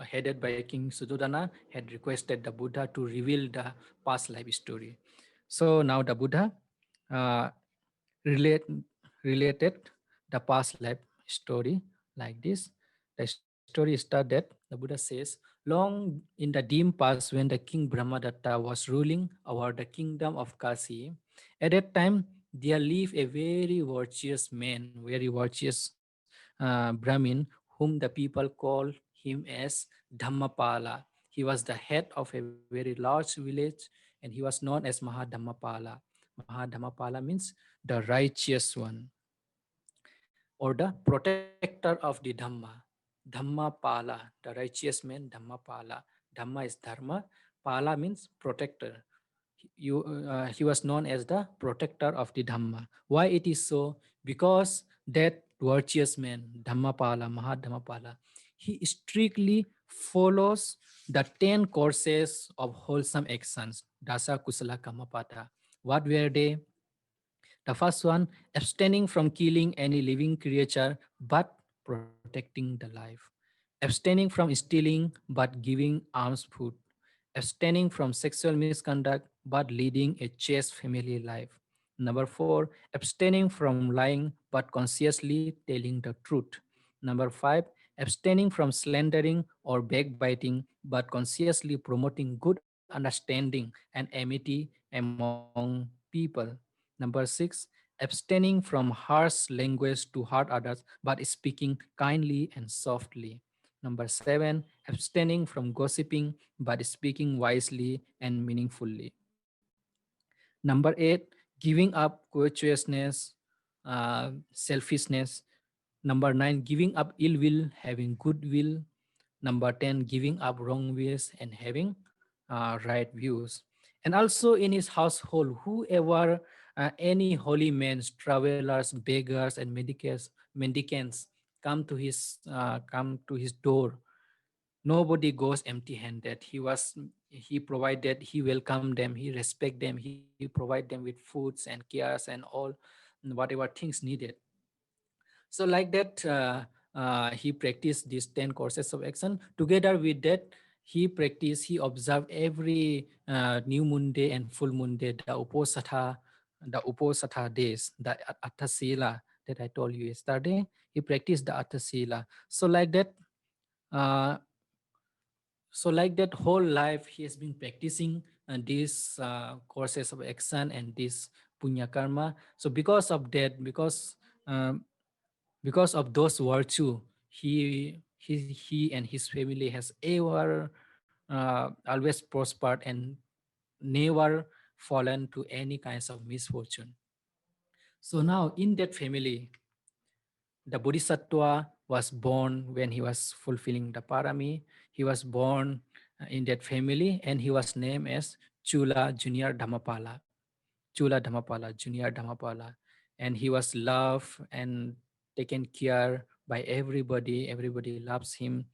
headed by King Suddhodana, had requested the Buddha to reveal the past life story. So now the Buddha uh, relate, related the past life story like this. The story starts that the Buddha says, long in the dim past when the king Brahmadatta was ruling over the kingdom of Kasi, at that time there lived a very virtuous man, very virtuous Brahmin, whom the people call him as Dhammapala. He was the head of a very large village and he was known as Maha-Dhammapala. Maha-Dhammapala means the righteous one or the protector of the Dhamma. Dhammapala, the righteous man, Dhammapala. Dhamma is Dharma, Pala means protector. He was known as the protector of the Dhamma. Why it is so? Because that virtuous man, Dhammapala, Mahadhammapala, he strictly follows the 10 courses of wholesome actions, Dasa Kusala Kamapata. What were they? The first one, abstaining from killing any living creature but protecting the life. Abstaining from stealing but giving alms food. Abstaining from sexual misconduct but leading a chaste family life. Number 4, abstaining from lying but consciously telling the truth. Number 5, abstaining from slandering or backbiting but consciously promoting good understanding and amity among people. Number 6, abstaining from harsh language to hurt others but speaking kindly and softly. Number 7, abstaining from gossiping but speaking wisely and meaningfully. Number 8, giving up covetousness, selfishness. Number 9, giving up ill will, having good will. Number 10, giving up wrong ways and having right views. And also in his household, whoever any holy men, travelers, beggars, and mendicants come to his door, nobody goes empty-handed. He provided, he welcomed them, he respect them, he provide them with foods and cares and all whatever things needed. So like that, he practiced these 10 courses of action. Together with that, he observed every new moon day and full moon day, the uposatha days, the Atthasila that I told you yesterday. He practiced the Atthasila. Uh, so like that whole life, he has been practicing these courses of action and this punya karma. So um, because of those virtue, he and his family has ever always prospered and never fallen to any kinds of misfortune. So now in that family, the Bodhisattva was born when he was fulfilling the parami. He was born in that family and he was named as Chula Junior Dhammapala. Chula Dhammapala, Junior Dhammapala. And he was loved and taken care by everybody. Everybody loves him.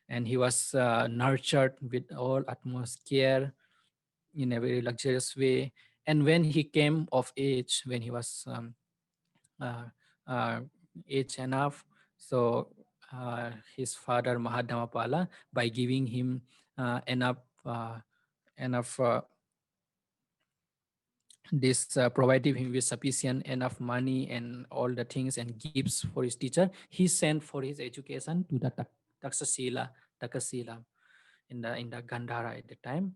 And he was nurtured with all utmost care in a very luxurious way. And when he came of age, when he was uh, uh, age enough, so his father Mahadhamapala, by giving him enough this provided him with sufficient enough money and all the things and gifts for his teacher, he sent for his education to the Takasila in the Gandhara at the time.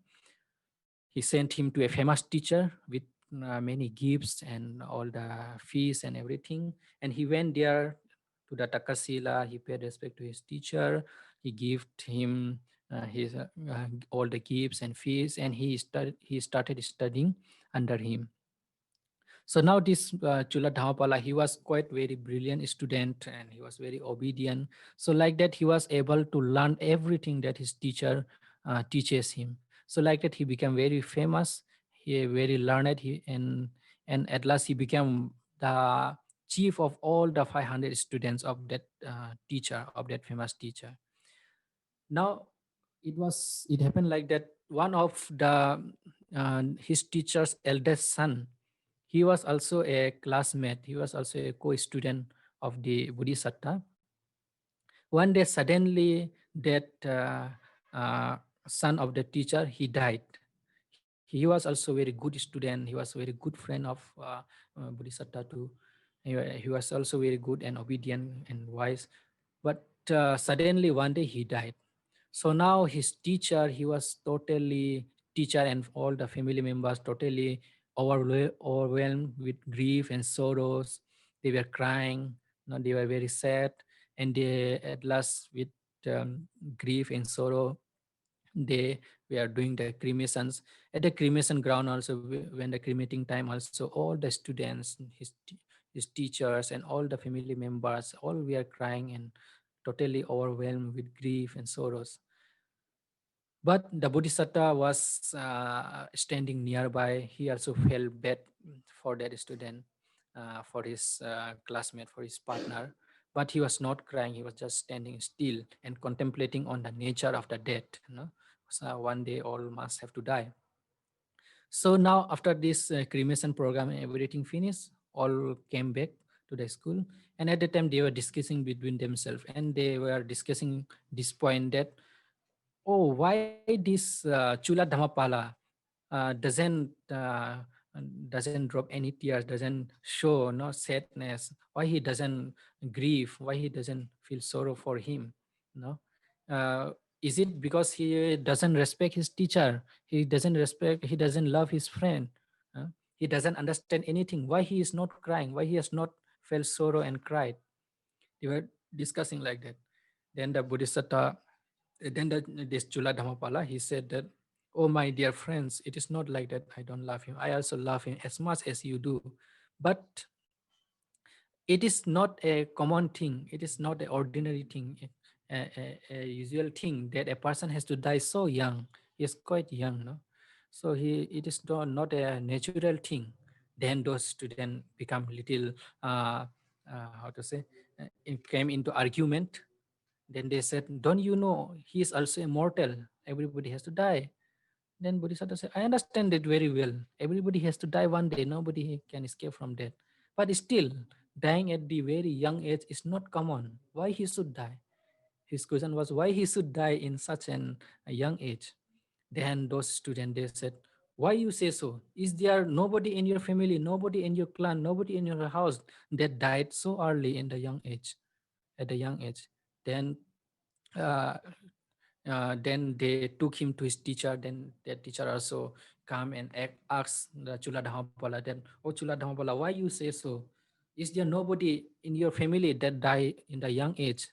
He sent him to a famous teacher with many gifts and all the fees and everything. And he went there to the Takasila. He paid respect to his teacher. He gave him all the gifts and fees, and he started studying under him. So now this Chula Dhammapala, he was quite very brilliant student and he was very obedient. So like that, he was able to learn everything that his teacher teaches him. So like that, he became very famous. He very learned. And at last he became the chief of all the 500 students of that teacher, of that famous teacher. Now it happened like that. One of the his teacher's eldest son, he was also a classmate. He was also a co-student of the Bodhisattva. One day, suddenly, that son of the teacher, he died. He was also very good student. He was very good friend of Bodhisattva too. He was also very good and obedient and wise. But suddenly, one day, he died. So now his teacher, he was totally teacher and all the family members totally overwhelmed with grief and sorrows. They were crying, they were very sad, and they at last with grief and sorrow, they were doing the cremations at the cremation ground. Also, when the cremating time, also all the students, his teachers, and all the family members, all were crying and totally overwhelmed with grief and sorrows. But the Bodhisattva was standing nearby. He also felt bad for that student, for his classmate, for his partner. But he was not crying. He was just standing still and contemplating on the nature of the death. So one day all must have to die. So now after this cremation program, everything finished, all came back to the school. And at the time they were discussing between themselves, and they were discussing this point that, oh, why this Chula Dhammapala doesn't drop any tears, doesn't show no sadness, why he doesn't grieve, why he doesn't feel sorrow for him, no? Uh, is it because he doesn't respect his teacher? He doesn't love his friend. uh, he doesn't understand anything. Why he is not crying? Why he has not felt sorrow and cried? They were discussing like that. Then the Bodhisattva, this Chula Dhammapala, he said that, oh, my dear friends, it is not like that. I don't love him. I also love him as much as you do. But it is not a common thing. It is not an ordinary thing, a usual thing that a person has to die so young. He is quite young, no? So it is not a natural thing. Then those students become little, how to say, it came into argument. Then they said, don't you know he is also immortal? Everybody has to die. Then Bodhisattva said, I understand it very well. Everybody has to die one day. Nobody can escape from death. But still, dying at the very young age is not common. Why he should die? His question was why he should die in such a young age. Then those students, they said, why you say so? Is there nobody in your family, nobody in your clan, nobody in your house that died so early in the young age, at a young age? Then uh, then they took him to his teacher. Then that teacher also come and ask the Chula Dhammapala, then, oh Chula Dhammapala, why you say so? Is there nobody in your family that die in the young age?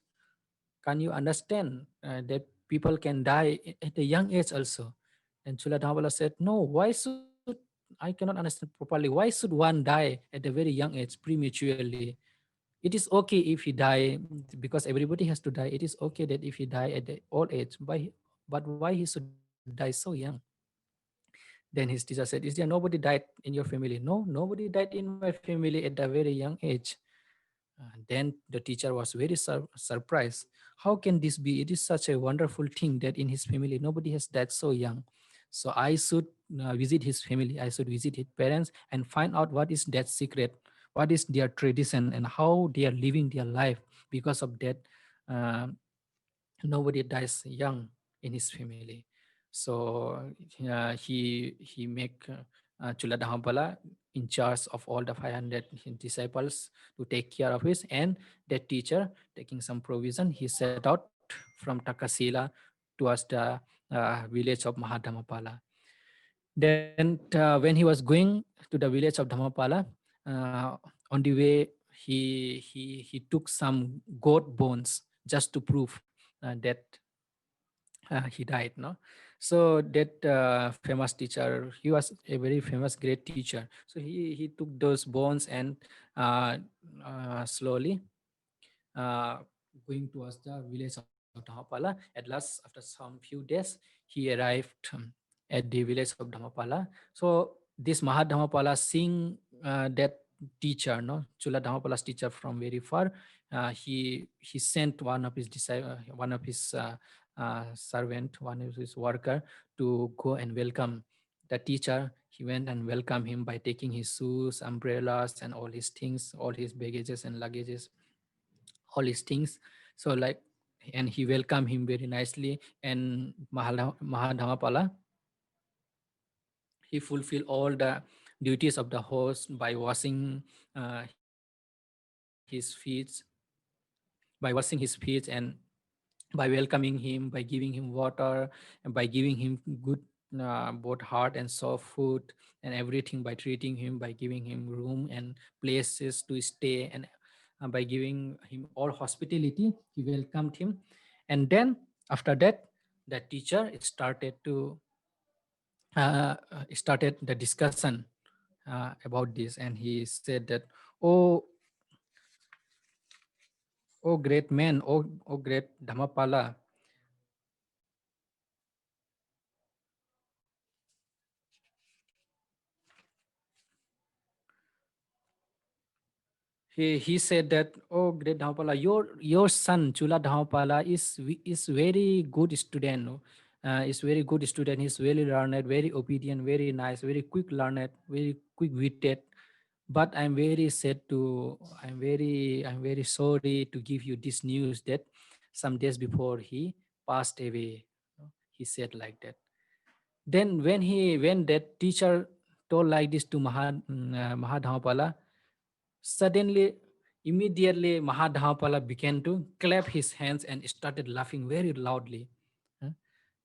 Can you understand that people can die at a young age also? And Chula Dhammapala said, no, why should, I cannot understand properly, why should one die at a very young age prematurely? It is okay if he die, because everybody has to die. It is okay that if he die at the old age, but why he should die so young? Then his teacher said, is there nobody died in your family? No, nobody died in my family at a very young age. Then the teacher was very surprised. How can this be? It is such a wonderful thing that in his family nobody has died so young. So I should visit his family. I should visit his parents and find out what is that secret, what is their tradition, and how they are living their life. Because of that, uh, nobody dies young in his family. So he make Chula Dhammapala in charge of all the 500 disciples to take care of his, and that teacher taking some provision, he set out from Takasila towards the village of Mahadhamapala. Then when he was going to the village of Dhammapala, uh, on the way he took some goat bones just to prove that he died, no. So that famous teacher, he was a very famous great teacher, so he took those bones and uh, slowly uh, going towards the village of Dhammapala. At last, after some few days, he arrived at the village of Dhammapala. So this Maha Dhammapala seeing that teacher, no, Chula Dhammapala's teacher from very far, he sent one of his one of his servant, one of his worker, to go and welcome the teacher. He went and welcomed him by taking his shoes, umbrellas, and all his things, all his baggages and luggages, all his things. So like, and he welcomed him very nicely. And Mahadhamapala, he fulfilled all the duties of the host by washing his feet, and by welcoming him, by giving him water, and by giving him good both hard and soft food and everything, by treating him, by giving him room and places to stay, and by giving him all hospitality, he welcomed him. And then after that, the teacher started the discussion about this, and he said that, oh, oh great man, oh great Dhammapala, he said that, oh great Dhammapala, your son Chula Dhammapala is very good student, no? Is very good student. He's very learned, very obedient, very nice, very quick learned, very quick witted. But I'm very sorry to give you this news that some days before he passed away. He said like that. Then when that teacher told like this to Mahadhamapala, suddenly, immediately, Mahadhamapala began to clap his hands and started laughing very loudly. Huh?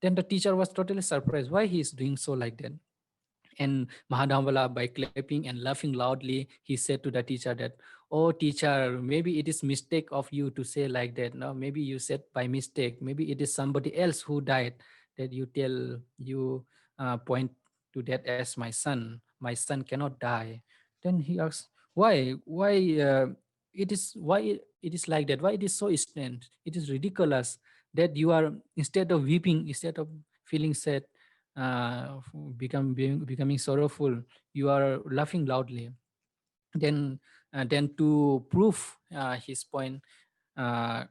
Then the teacher was totally surprised why he is doing so like that. And Mahadhamapala, by clapping and laughing loudly, he said to the teacher that, oh teacher, maybe it is mistake of you to say like that. No, maybe you said by mistake. Maybe it is somebody else who died, that you point to that as my son. My son cannot die. Then he asks, why why it is like that? Why it is so strange? It is ridiculous that you are, instead of weeping, instead of feeling sad, becoming sorrowful, you are laughing loudly. Then to prove his point, uh,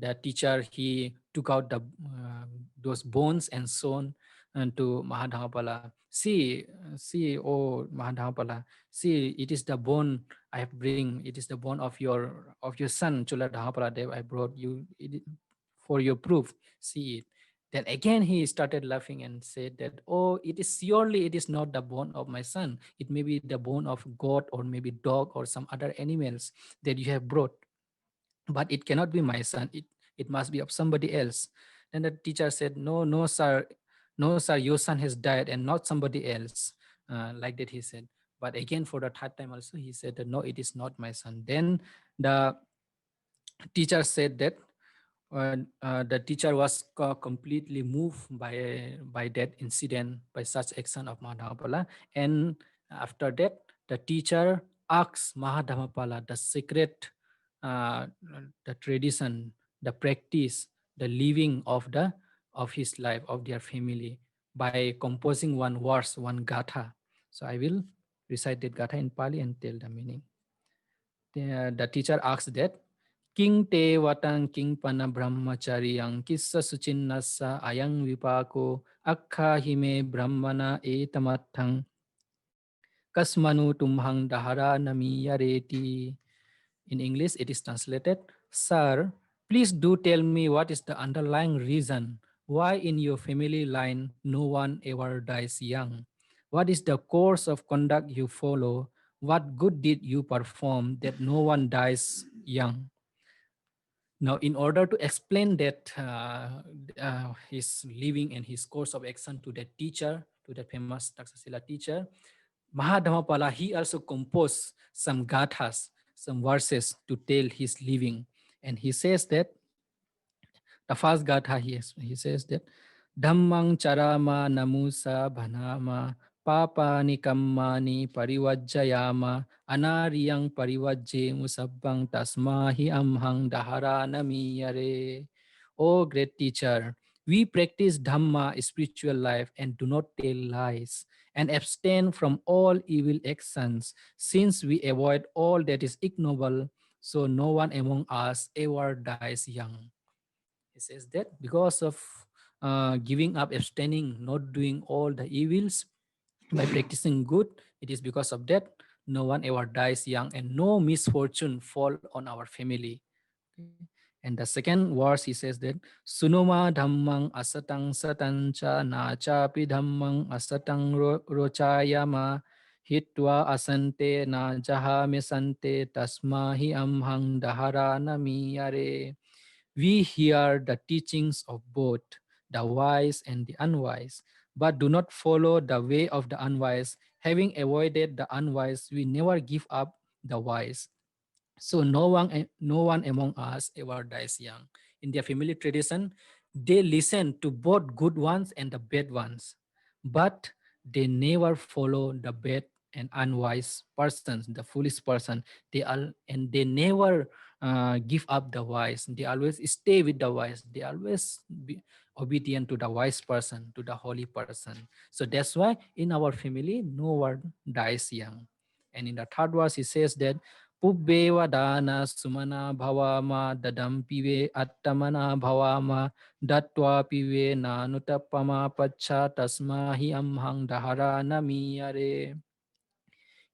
the teacher, he took out those bones and shown to Mahadhamapala. See, oh Mahadhamapala, see, it is the bone I have bring. It is the bone of your son Chula Dhammapala that I brought you for your proof. See it. Then again he started laughing and said that, oh, it is surely it is not the bone of my son. It may be the bone of goat or maybe dog or some other animals that you have brought, but it cannot be my son. It must be of somebody else. Then the teacher said, no sir, no sir, your son has died and not somebody else. Like that he said. But again for the third time also he said that, no, it is not my son. Then the teacher said that, the teacher was completely moved by that incident, by such action of Mahadhamapala. And after that, the teacher asked Mahadhamapala the secret, uh, the tradition, the practice, the living of his life, of their family, by composing one verse, one gatha. So I will recite that gatha in Pali and tell the meaning. The teacher asks that, King te watang king pana brahmachari yang kissa suchinnasa ayang vipako akka hime brahmana etamathang kasmanu tumhang dahara namiyareti. In English, it is translated, Sir, please do tell me what is the underlying reason why in your family line no one ever dies young. What is the course of conduct you follow? What good did you perform that no one dies young? Now, in order to explain that his living and his course of action to that teacher, to the famous Taksasila teacher, Mahadhamapala, he also composed some gathas, some verses to tell his living. And he says that The first gatha, he says that Dhammang charama namusa bhanama papa nikammani parivajjayama anariyang parivajje musabbang tasmahi amhang dahara namiyare. Oh great teacher, we practice Dhamma, spiritual life, and do not tell lies, and abstain from all evil actions, since we avoid all that is ignoble, so no one among us ever dies young. He says that because of giving up, abstaining, not doing all the evils, by practicing good, it is because of that no one ever dies young and no misfortune fall on our family. Okay. And the second verse, he says that Sunoma dhammang asatang satancha nachapi dhammang asatang rochayama hitwa asante na jahame sante tasmahi amhang dahara namiyare. We hear the teachings of both the wise and the unwise, but do not follow the way of the unwise. Having avoided the unwise, we never give up the wise. So no one among us ever dies young. In their family tradition, they listen to both good ones and the bad ones, but they never follow the bad and unwise persons, the foolish person. They never give up the wise. They always stay with the wise. They always be obedient to the wise person, to the holy person. So that's why in our family, no one dies young. And in the third verse, he says that Pubbeva dana sumana bhavama dadampive attamana bhavama datva pive nanutapama pacha tasmahi amhang dahara namiyare.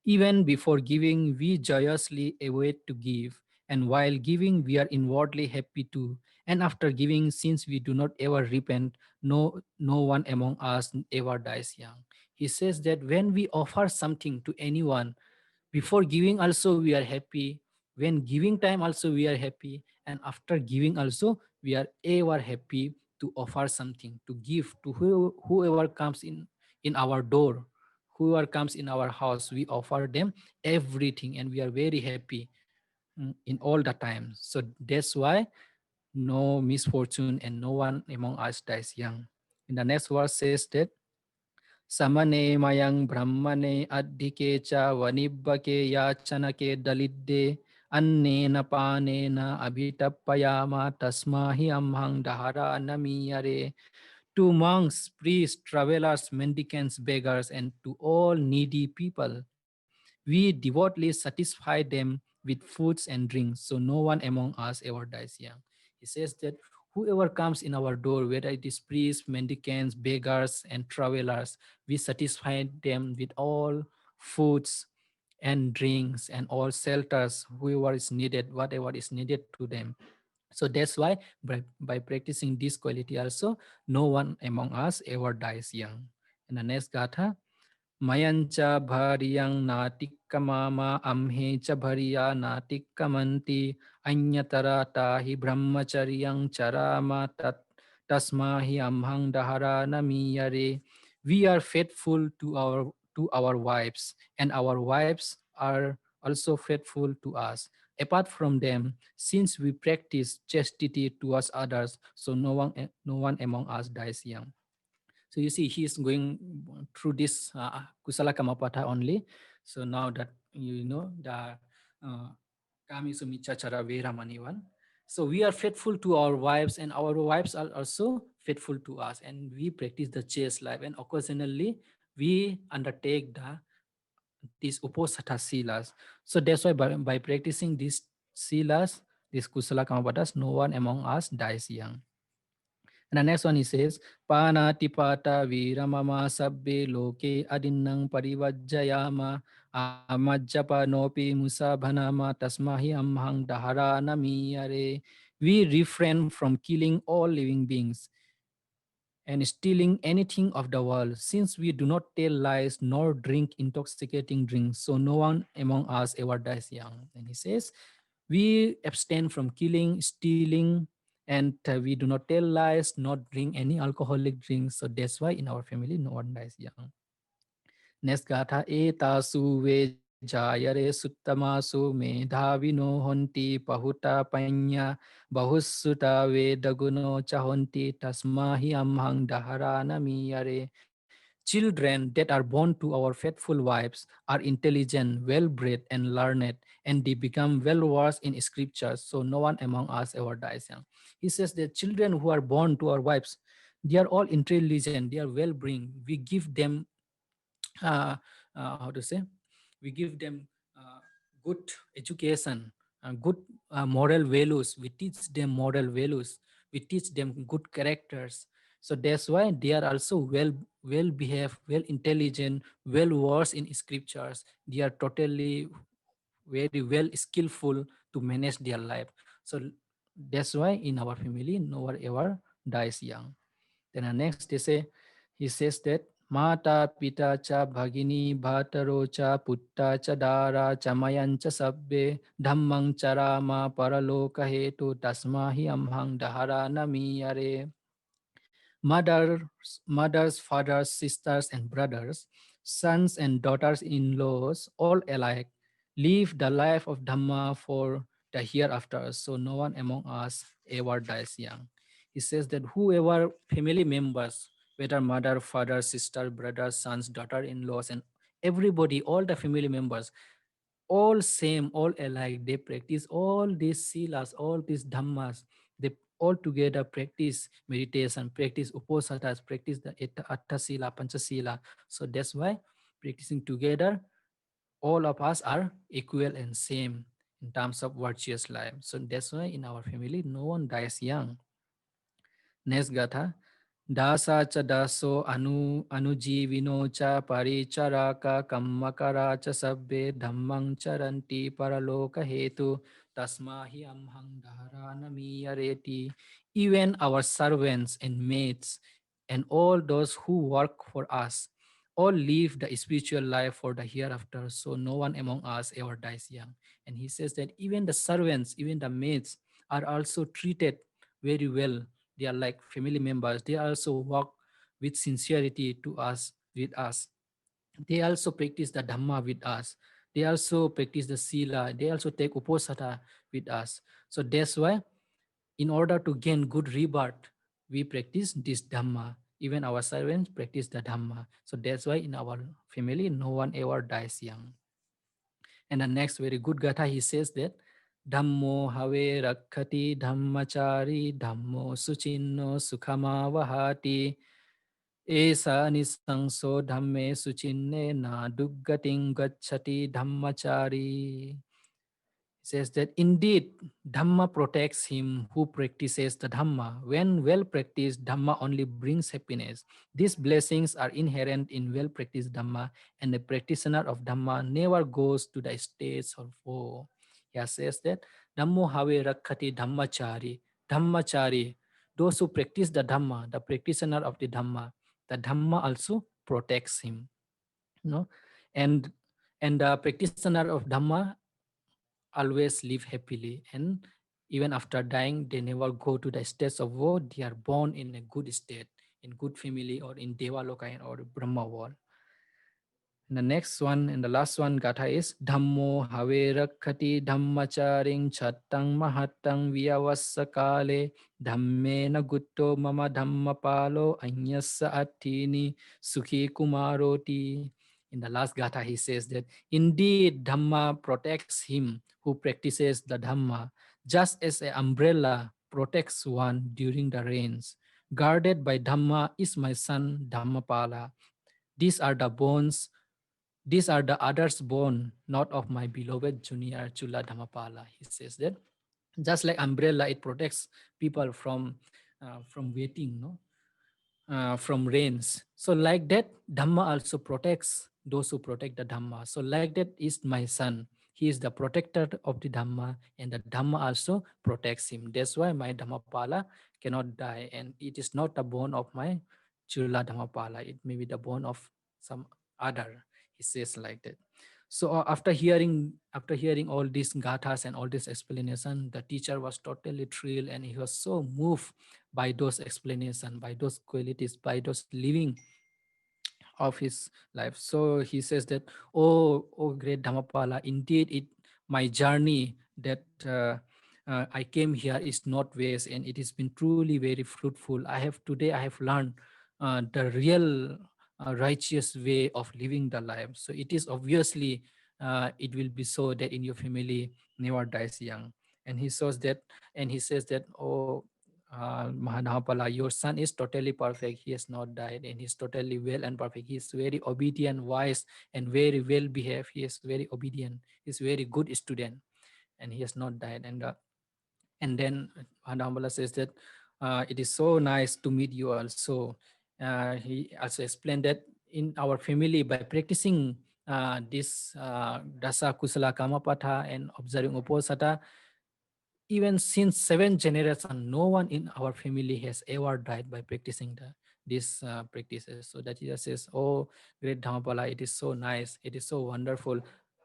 Even before giving, we joyously await to give. And while giving, we are inwardly happy too. And after giving, since we do not ever repent, no one among us ever dies young. He says that when we offer something to anyone, before giving also we are happy, when giving time also we are happy, and after giving also we are ever happy to offer something, to give to whoever comes in our door, whoever comes in our house. We offer them everything and we are very happy in all the time. So that's why no misfortune and no one among us dies young. In the next verse says that Samane mayang brahmane addhike cha vanibbake yachanake dalidde anne na pane na abhitappayama tasmahi amhang dahara namiyare. To monks, priests, travelers, mendicants, beggars, and to all needy people, we devoutly satisfy them with foods and drinks, so no one among us ever dies young. He says that whoever comes in our door, whether it is priests, mendicants, beggars, and travelers, we satisfy them with all foods and drinks and all shelters, whoever is needed, whatever is needed to them. So that's why by practicing this quality also, no one among us ever dies young. And the next gatha, Mayancha bhariyang natikkamama amhe cha bhariya natikkamanti anyatara tahi brahmacharyang charama tasmahi amhang dahara namiyare. We are faithful to our wives, and our wives are also faithful to us. Apart from them, since we practice chastity towards others, so no one among us dies young. So you see, he is going through this kusala kamapatha only. So now that you know the kami sumicha chara vera manivan. So we are faithful to our wives, and our wives are also faithful to us, and we practice the chaste life, and occasionally we undertake these uposatha silas. So that's why by practicing these silas, these kusala kamapathas, no one among us dies young. And the next one he says, Pana tipata viramama sabbe loke adinnang parivajjayama amajjapa nopi musabhanama tasmahi amhang dahara namiyare. We refrain from killing all living beings and stealing anything of the world, since we do not tell lies nor drink intoxicating drinks, so no one among us ever dies young. And he says, we abstain from killing, stealing, and we do not tell lies, not drink any alcoholic drinks. So that's why in our family no one dies young. Next gatha, etasu jayare suttamasu medhavino honti pahuta panya bahussuta vedaguno chahonti tasmahi amhang daharana miyare. Children that are born to our faithful wives are intelligent, well-bred, and learned, and they become well-versed in scriptures. So no one among us ever dies young. He says that children who are born to our wives, they are all intelligent, they are well-bred. We give them uh, how to say, we give them good education, good moral values. We teach them moral values. We teach them good characters. So that's why they are also well behaved, well intelligent, well versed in scriptures. They are totally very well skillful to manage their life. So that's why in our family no one ever dies young. Then the next they say, he says that Mata Pita cha Bhagini Bhataro cha Putta cha Dara Chamayan cha Sabbe Dhammang charama Paraloka hetu Tasmahi amhang Dahara namiyare. Mothers, fathers, sisters, and brothers, sons and daughters-in-laws, all alike, live the life of Dhamma for the hereafter. So no one among us ever dies young. He says that whoever family members, whether mother, father, sister, brother, sons, daughter-in-laws, and everybody, all the family members, all same, all alike. They practice all these silas, all these dhammas. They all together practice meditation, practice uposatas, practice the atta sila, pancha sila. So that's why practicing together, all of us are equal and same in terms of virtuous life. So that's why in our family, no one dies young. Next gatha. Dasa cha daso anujivino cha paricharaka kammakara cha sabbe dhammang charanti paraloka hetu tasmahi amhang dharana miyareti. Even our servants and maids and all those who work for us all live the spiritual life for the hereafter. So no one among us ever dies young. And he says that even the servants, even the maids are also treated very well. They are like family members. They also work with sincerity to us, with us. They also practice the Dhamma with us. They also practice the Sila. They also take Uposatha with us. So that's why in order to gain good rebirth, we practice this Dhamma. Even our servants practice the Dhamma. So that's why in our family, no one ever dies young. And the next very good gatha, he says that Dhammo have rakkati dhammachari dhammo suchinno sukhama vahati esa nisangso dhamme suchinne na duggating gacchati dhammachari. Says that indeed Dhamma protects him who practices the Dhamma. When well practiced, Dhamma only brings happiness. These blessings are inherent in well practiced Dhamma, and the practitioner of Dhamma never goes to the states of woe. He says that Dhammo have rakkati dhammachari. Dhammachari, those who practice the Dhamma, the practitioner of the Dhamma also protects him. No? And the practitioner of Dhamma always live happily, and even after dying they never go to the states of woe. They are born in a good state, in good family, or in Devaloka or Brahma world. And the next one and the last one gatha is Dhammo have rakkati dhammacharing chattang mahattang vyavassakale dhamme na gutto mama dhammapalo anyassa attini sukhi kumaroti. In the last gatha he says that indeed Dhamma protects him who practices the Dhamma, just as an umbrella protects one during the rains. Guarded by Dhamma is my son Dhammapala. These are the bones these are the others born, not of my beloved junior Chula Dhammapala. He says that just like umbrella, it protects people from waiting, no, from rains. So like that, Dhamma also protects those who protect the Dhamma. So like that is my son. He is the protector of the Dhamma, and the Dhamma also protects him. That's why my Dhammapala cannot die, and it is not the bone of my Chula Dhammapala. It may be the bone of some other. He says like that. So after hearing all these gathas and all this explanation, the teacher was totally thrilled, and he was so moved by those explanations, by those qualities, by those living of his life. So he says that, oh great Dhammapala, indeed my journey that I came here is not waste, and it has been truly very fruitful. I have learned the real righteous way of living the life. So it is obviously it will be so that in your family never dies young. And he shows that, and he says that, oh Maha, your son is totally perfect. He has not died, and he's totally well and perfect. He is very obedient, wise, and very well behaved. He is very obedient. He's very good student, and he has not died. And then Dhammapala says that it is so nice to meet you also. He also explained that in our family, by practicing this Dasa Kusala Kamapatha and observing Uposatha, even since 7 generations, no one in our family has ever died by practicing these practices. So that he says, oh, great Dhammapala, it is so nice. It is so wonderful.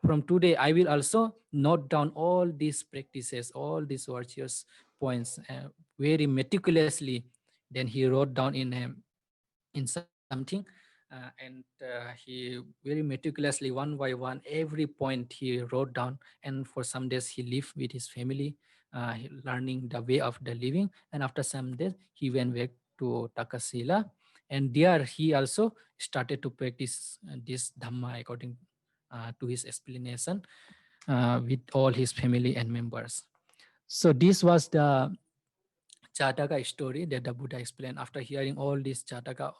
From today, I will also note down all these practices, all these virtuous points very meticulously. Then he wrote down in something he very meticulously, one by one, every point he wrote down. And for some days he lived with his family, learning the way of the living. And after some days he went back to Takasila, and there he also started to practice this Dhamma according to his explanation with all his family and members. So this was the Jataka story that the Buddha explained. After hearing all this Jataka,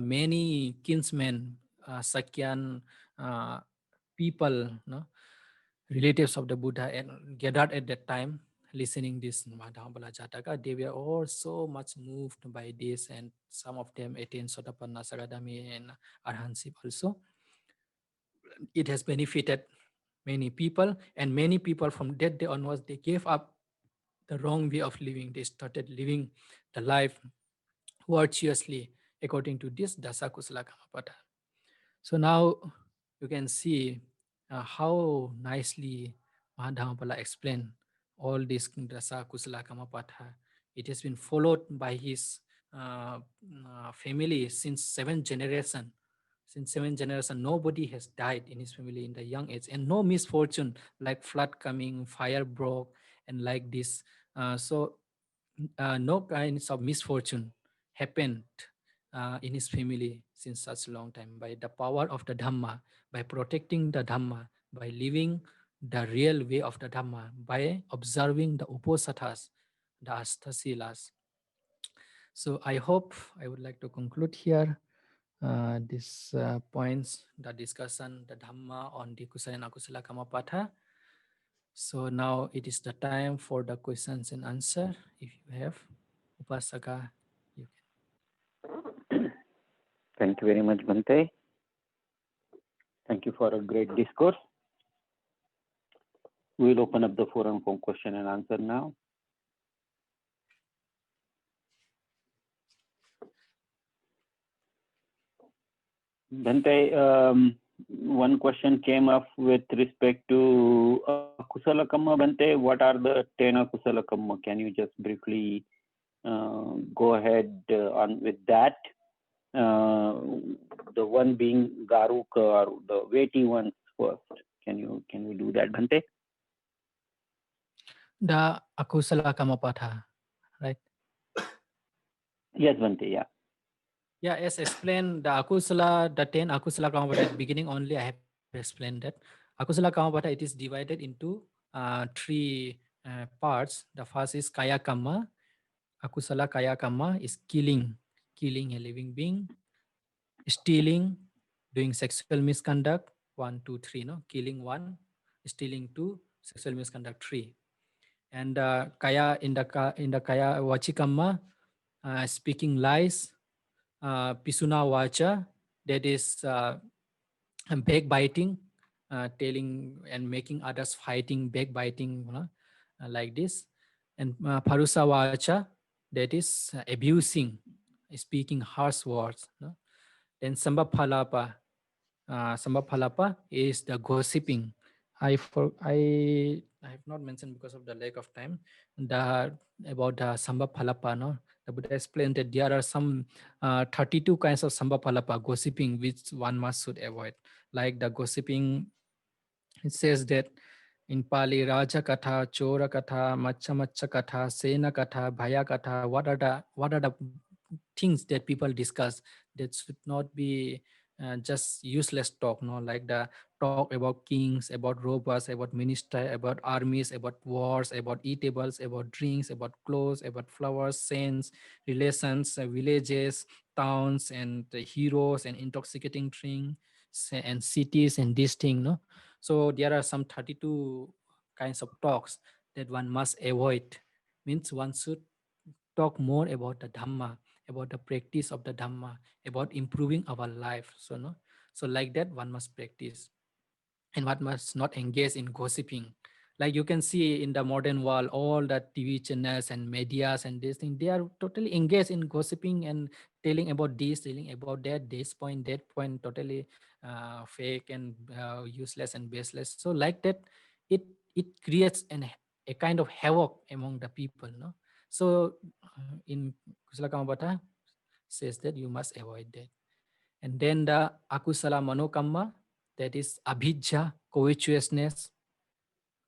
many kinsmen, Sakyan people, no, relatives of the Buddha, and gathered at that time listening this Dhammapala Jataka. They were all so much moved by this, and some of them attained Sotapanna, Sagadami, and Arhanship also. It has benefited many people, and many people from that day onwards, they gave up the wrong way of living. They started living the life virtuously according to this Dasa Kusala Kamapata. So now you can see how nicely Mahadhamapala explained all this Dasa Kusala Kamapatha. It has been followed by his family since 7 generations. Since 7 generations, nobody has died in his family in the young age, and no misfortune like flood coming, fire broke, and like this. No kinds of misfortune happened in his family since such a long time. By the power of the Dhamma, by protecting the Dhamma, by living the real way of the Dhamma, by observing the Uposathas, the Astasilas. So I hope I would like to conclude here these points, the discussion, the Dhamma on the Kusala and Akusala Kamapatha. So now it is the time for the questions and answer. If you have, Upasaka, you can. Thank you very much, Bhante. Thank you for a great discourse. We'll open up the forum for question and answer now. Bhante, one question came up with respect to Akusala Kamma. Bhante, what are the 10 Akusala Kamma? Can you just briefly go ahead on with that? The one being Garuka, or the weighty ones first. Can we do that, Bhante? The Akusala Kamapatha, right? Yes, Bhante, yeah. Yeah, as explained, the Akusala, the 10 Akusala Kamapatha at the beginning only, I have explained that. Akusala Kamapatha, it is divided into 3 parts. The first is Kaya Kamma. Akusala Kaya Kamma is killing a living being, stealing, doing sexual misconduct, 1, 2, 3, no? Killing 1, stealing 2, sexual misconduct 3. And Kaya in the Kaya Vachikamma, speaking lies, Pisuna Vacha, that is backbiting, telling and making others fighting, backbiting, like this. And Parusa Vacha, that is abusing, speaking harsh words. No? Then Sambaphalapa is the gossiping. I I have not mentioned because of the lack of time. The about the Samba Palapa, no? The Buddha explained that there are some 32 kinds of Samba Palapa, gossiping, which one must should avoid. Like the gossiping, it says that in Pali, Raja Katha, Chora Katha, Macha Macha Katha, Sena Katha, Bhaya Katha, what are the things that people discuss that should not be just useless talk, no? Like the talk about kings, about robbers, about minister, about armies, about wars, about eatables, about drinks, about clothes, about flowers, saints, relations, villages, towns, and heroes, and intoxicating drink, and cities, and this thing, no? So there are some 32 kinds of talks that one must avoid. Means one should talk more about the Dhamma, about the practice of the Dhamma, about improving our life. So no, so like that one must practice, and one must not engage in gossiping. Like you can see in the modern world, all the TV channels and medias and this thing, they are totally engaged in gossiping and telling about this, telling about that, that point, totally fake and useless and baseless. So like that, it it creates a kind of havoc among the people, no? So in Kusala Kamapata says that you must avoid that. And then the akusala manokamma, that is abhijja, covetousness.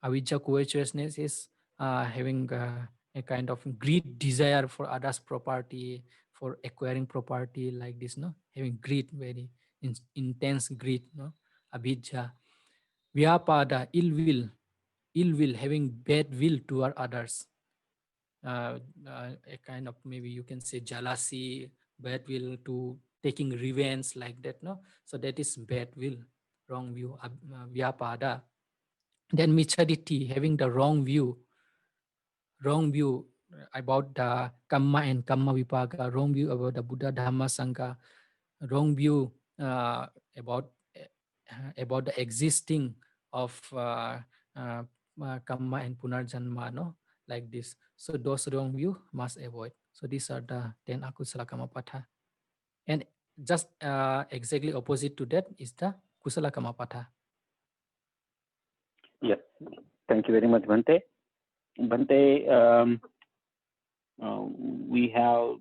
Avijja covetousness is having a kind of greed, desire for others' property, for acquiring property, like this, no? Having greed, very intense greed, no? Abhijja. Vyapada, ill will, having bad will toward others. A kind of, maybe you can say, jealousy, bad will to taking revenge, like that, no? So that is bad will, wrong view, vyapada. Then michaditi, having the wrong view about the kamma and kamma vipaga, wrong view about the Buddha Dhamma Sangha, wrong view about the existing of kamma and punarjanma, no? Like this. So those wrong view must avoid. So these are the 10 akusala kamapatha. And just exactly opposite to that is the kusala kamapatha. Yes. Thank you very much, Bhante. Bhante, we have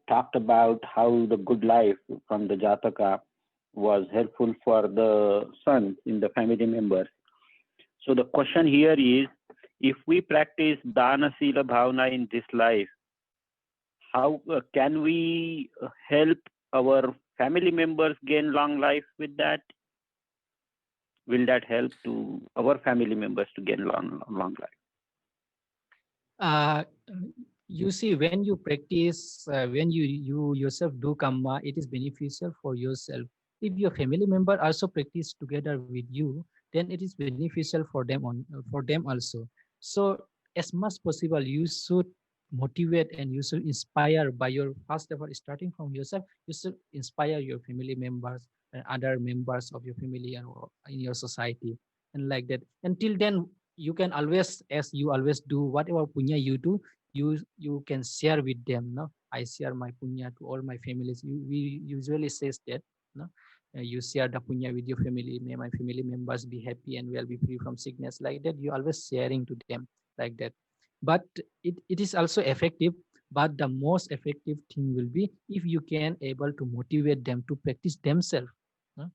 talked about how the good life from the Jataka was helpful for the sons in the family members. So the question here is, if we practice dana sila bhavana in this life, how can we help our family members gain long life with that? Will that help to our family members to gain long life? You see, when you practice, when you yourself do kamma, it is beneficial for yourself. If your family member also practice together with you, then it is beneficial for them also. So as much possible, you should motivate and you should inspire by your first of all, starting from yourself. You should inspire your family members and other members of your family and in your society, and like that. Until then, you can always, as you always do, whatever punya you do, you can share with them, no? I share my punya to all my families. We usually says that, no? You share the punya with your family. May my family members be happy and well, be free from sickness, like that. You always sharing to them, like that. But it is also effective, but the most effective thing will be if you can able to motivate them to practice themselves, no?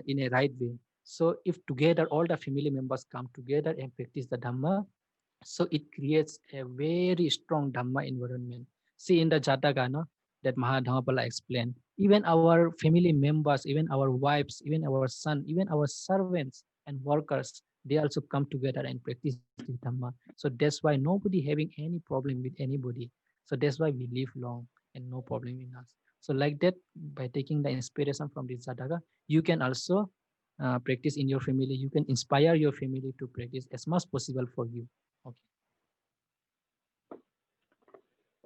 In a right way. So if together all the family members come together and practice the Dhamma, so it creates a very strong Dhamma environment. See in the Jataka, no, that Maha Dhammapala explained, even our family members, even our wives, even our son, even our servants and workers, they also come together and practice the Dhamma. So that's why nobody having any problem with anybody. So that's why we live long and no problem in us. So like that, by taking the inspiration from this Jataka, you can also practice in your family. You can inspire your family to practice as much possible for you. Okay.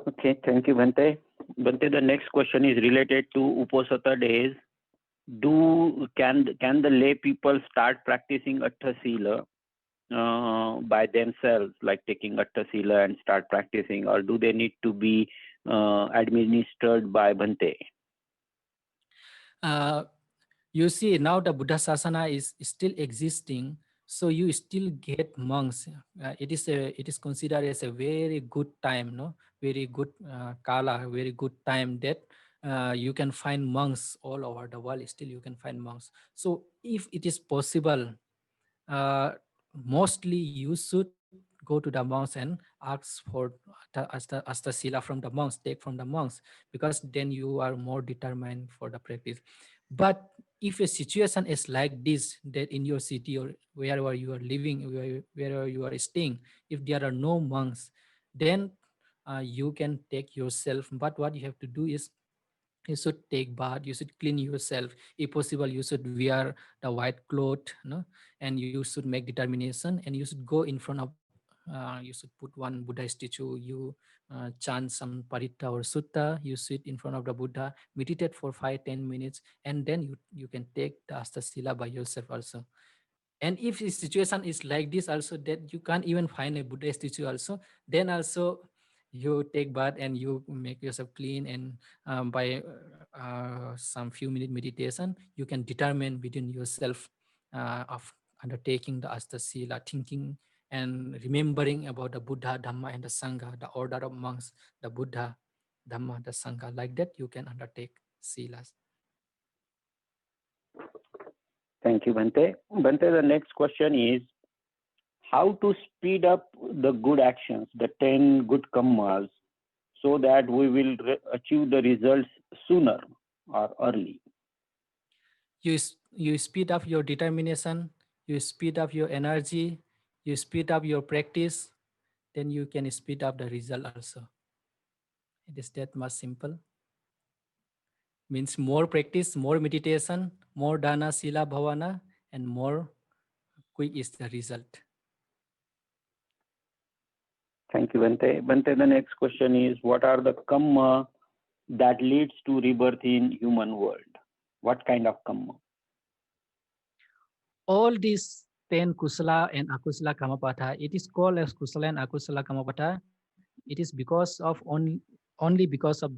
Okay, thank you, Bhante. Bhante, the next question is related to Uposatha days. Can the lay people start practicing Atta Sila by themselves, like taking Atta Sila and start practicing, or do they need to be administered by Bhante? You see, now the Buddha Sasana is still existing, so you still get monks. It is considered as a very good time, no, very good kala, very good time that you can find monks all over the world. Still you can find monks. So if it is possible, uh, mostly you should go to the monks and ask for astasila from the monks, take from the monks, because then you are more determined for the practice. But if a situation is like this, that in your city or wherever you are living, wherever you are staying, if there are no monks, then you can take yourself. But what you have to do is you should take bath, you should clean yourself. If possible, you should wear the white cloth, no? And you should make determination, and you should go in front of you should put one Buddha statue, you chant some parita or sutta, you sit in front of the Buddha, meditate for 5-10 minutes, and then you can take the astasila by yourself also. And if the situation is like this also, that you can't even find a Buddha statue also, then also you take bath and you make yourself clean, and by some few minute meditation, you can determine within yourself of undertaking the astasila, thinking and remembering about the Buddha, Dhamma, and the Sangha, the order of monks, the Buddha, Dhamma, the Sangha. Like that, you can undertake silas. Thank you, Bhante. Bhante, the next question is how to speed up the good actions, the 10 good kammas, so that we will achieve the results sooner or early. You speed up your determination, you speed up your energy, you speed up your practice, then you can speed up the result also. It is that much simple. Means more practice, more meditation, more dana, sila, bhavana, and more quick is the result. Thank you, Bhante. Bhante, the next question is what are the kamma that leads to rebirth in human world? What kind of kamma? All these 10 kusala and akusala kamapatha, it is called as kusala and akusala kamapatha. It is because of only because of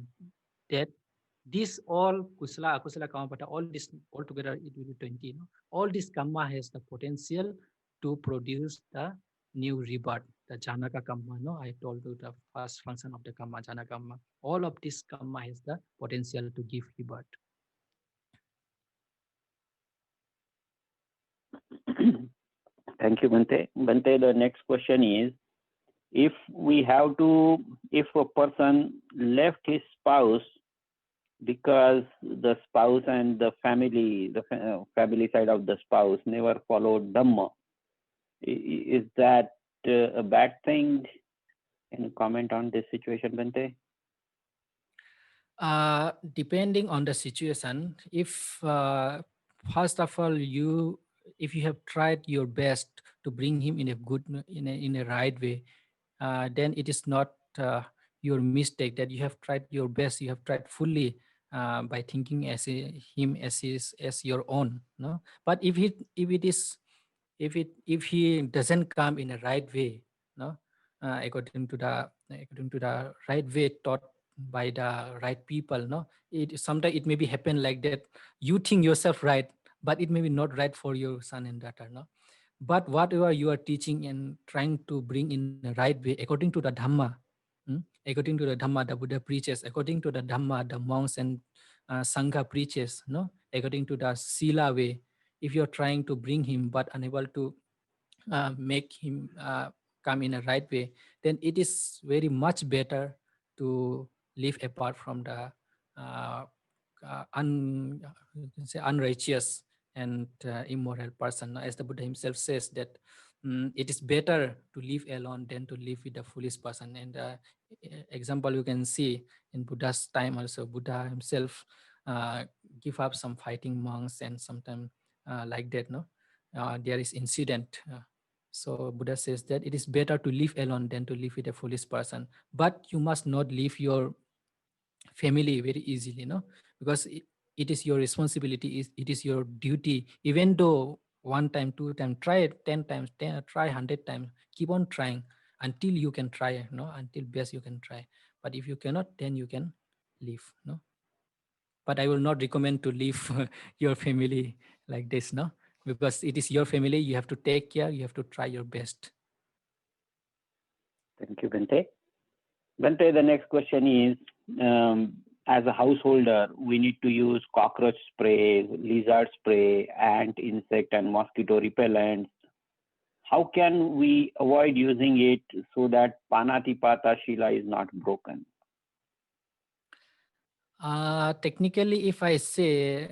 that. This all kusala, akusala, kamapata, all this all together it will be 20. You know? All this kamma has the potential to produce the new rebirth, the janaka kamma. No, I told you the first function of the kamma, janaka kamma. All of this kamma has the potential to give rebirth. Thank you, Bhante. Bhante, the next question is if a person left his spouse because the spouse and the family side of the spouse never followed Dhamma, is that a bad thing? Can you comment on this situation, Bhante? Depending on the situation, if first of all if you have tried your best to bring him in a good in a right way, then it is not your mistake that you have tried your best, you have tried fully by thinking him as your own, no. But if he doesn't come in a right way, no, according to the right way taught by the right people, no, it sometimes it may be happen like that. You think yourself right, but it may be not right for your son and daughter, no. But whatever you are teaching and trying to bring in a right way according to the Dhamma, according to the Dhamma the Buddha preaches, according to the Dhamma the monks and Sangha preaches, no, according to the Sila way, if you're trying to bring him but unable to make him come in a right way, then it is very much better to live apart from the uh, you can say unrighteous and immoral person. As the Buddha himself says that it is better to live alone than to live with a foolish person. And example you can see in Buddha's time also, Buddha himself give up some fighting monks and sometimes like that, no. There is incident. So Buddha says that it is better to live alone than to live with a foolish person. But you must not leave your family very easily, no, because it is your responsibility, it is your duty. Even though one time, two time, try it 10 times, try 100 times, keep on trying until you can try, no, until best you can try. But if you cannot, then you can leave, no. But I will not recommend to leave your family like this, no. because it is your family. You have to take care. You have to try your best. Thank you, Bente. Bente, the next question is, as a householder, we need to use cockroach spray, lizard spray, ant, insect, and mosquito repellents. How can we avoid using it so that Panatipata Shila is not broken? Technically, if I say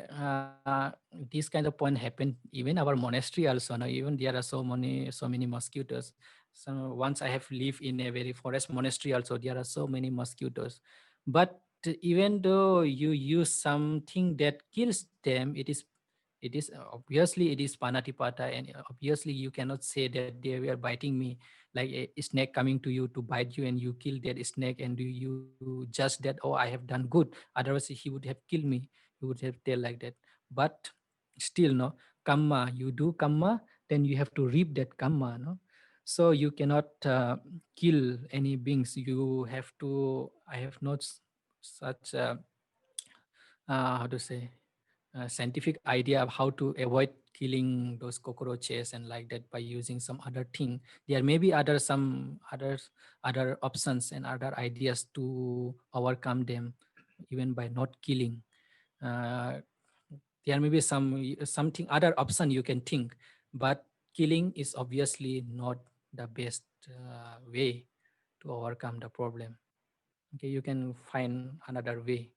this kind of point happened even our monastery also. No, even there are so many mosquitoes. So once I have lived in a very forest monastery also, there are so many mosquitoes. But even though you use something that kills them, it is obviously it is panatipata, and obviously you cannot say that they were biting me, like a snake coming to you to bite you and you kill that snake and you judge that, oh, I have done good, otherwise he would have killed me, you would have tell like that. But still, no, karma, you do karma, then you have to reap that karma, no. So you cannot kill any beings. You have to, I have not such how to say, scientific idea of how to avoid killing those cockroaches and like that by using some other thing. There may be other options and other ideas to overcome them, even by not killing. Uh, there may be something other option you can think, but killing is obviously not the best way to overcome the problem. Okay, you can find another way.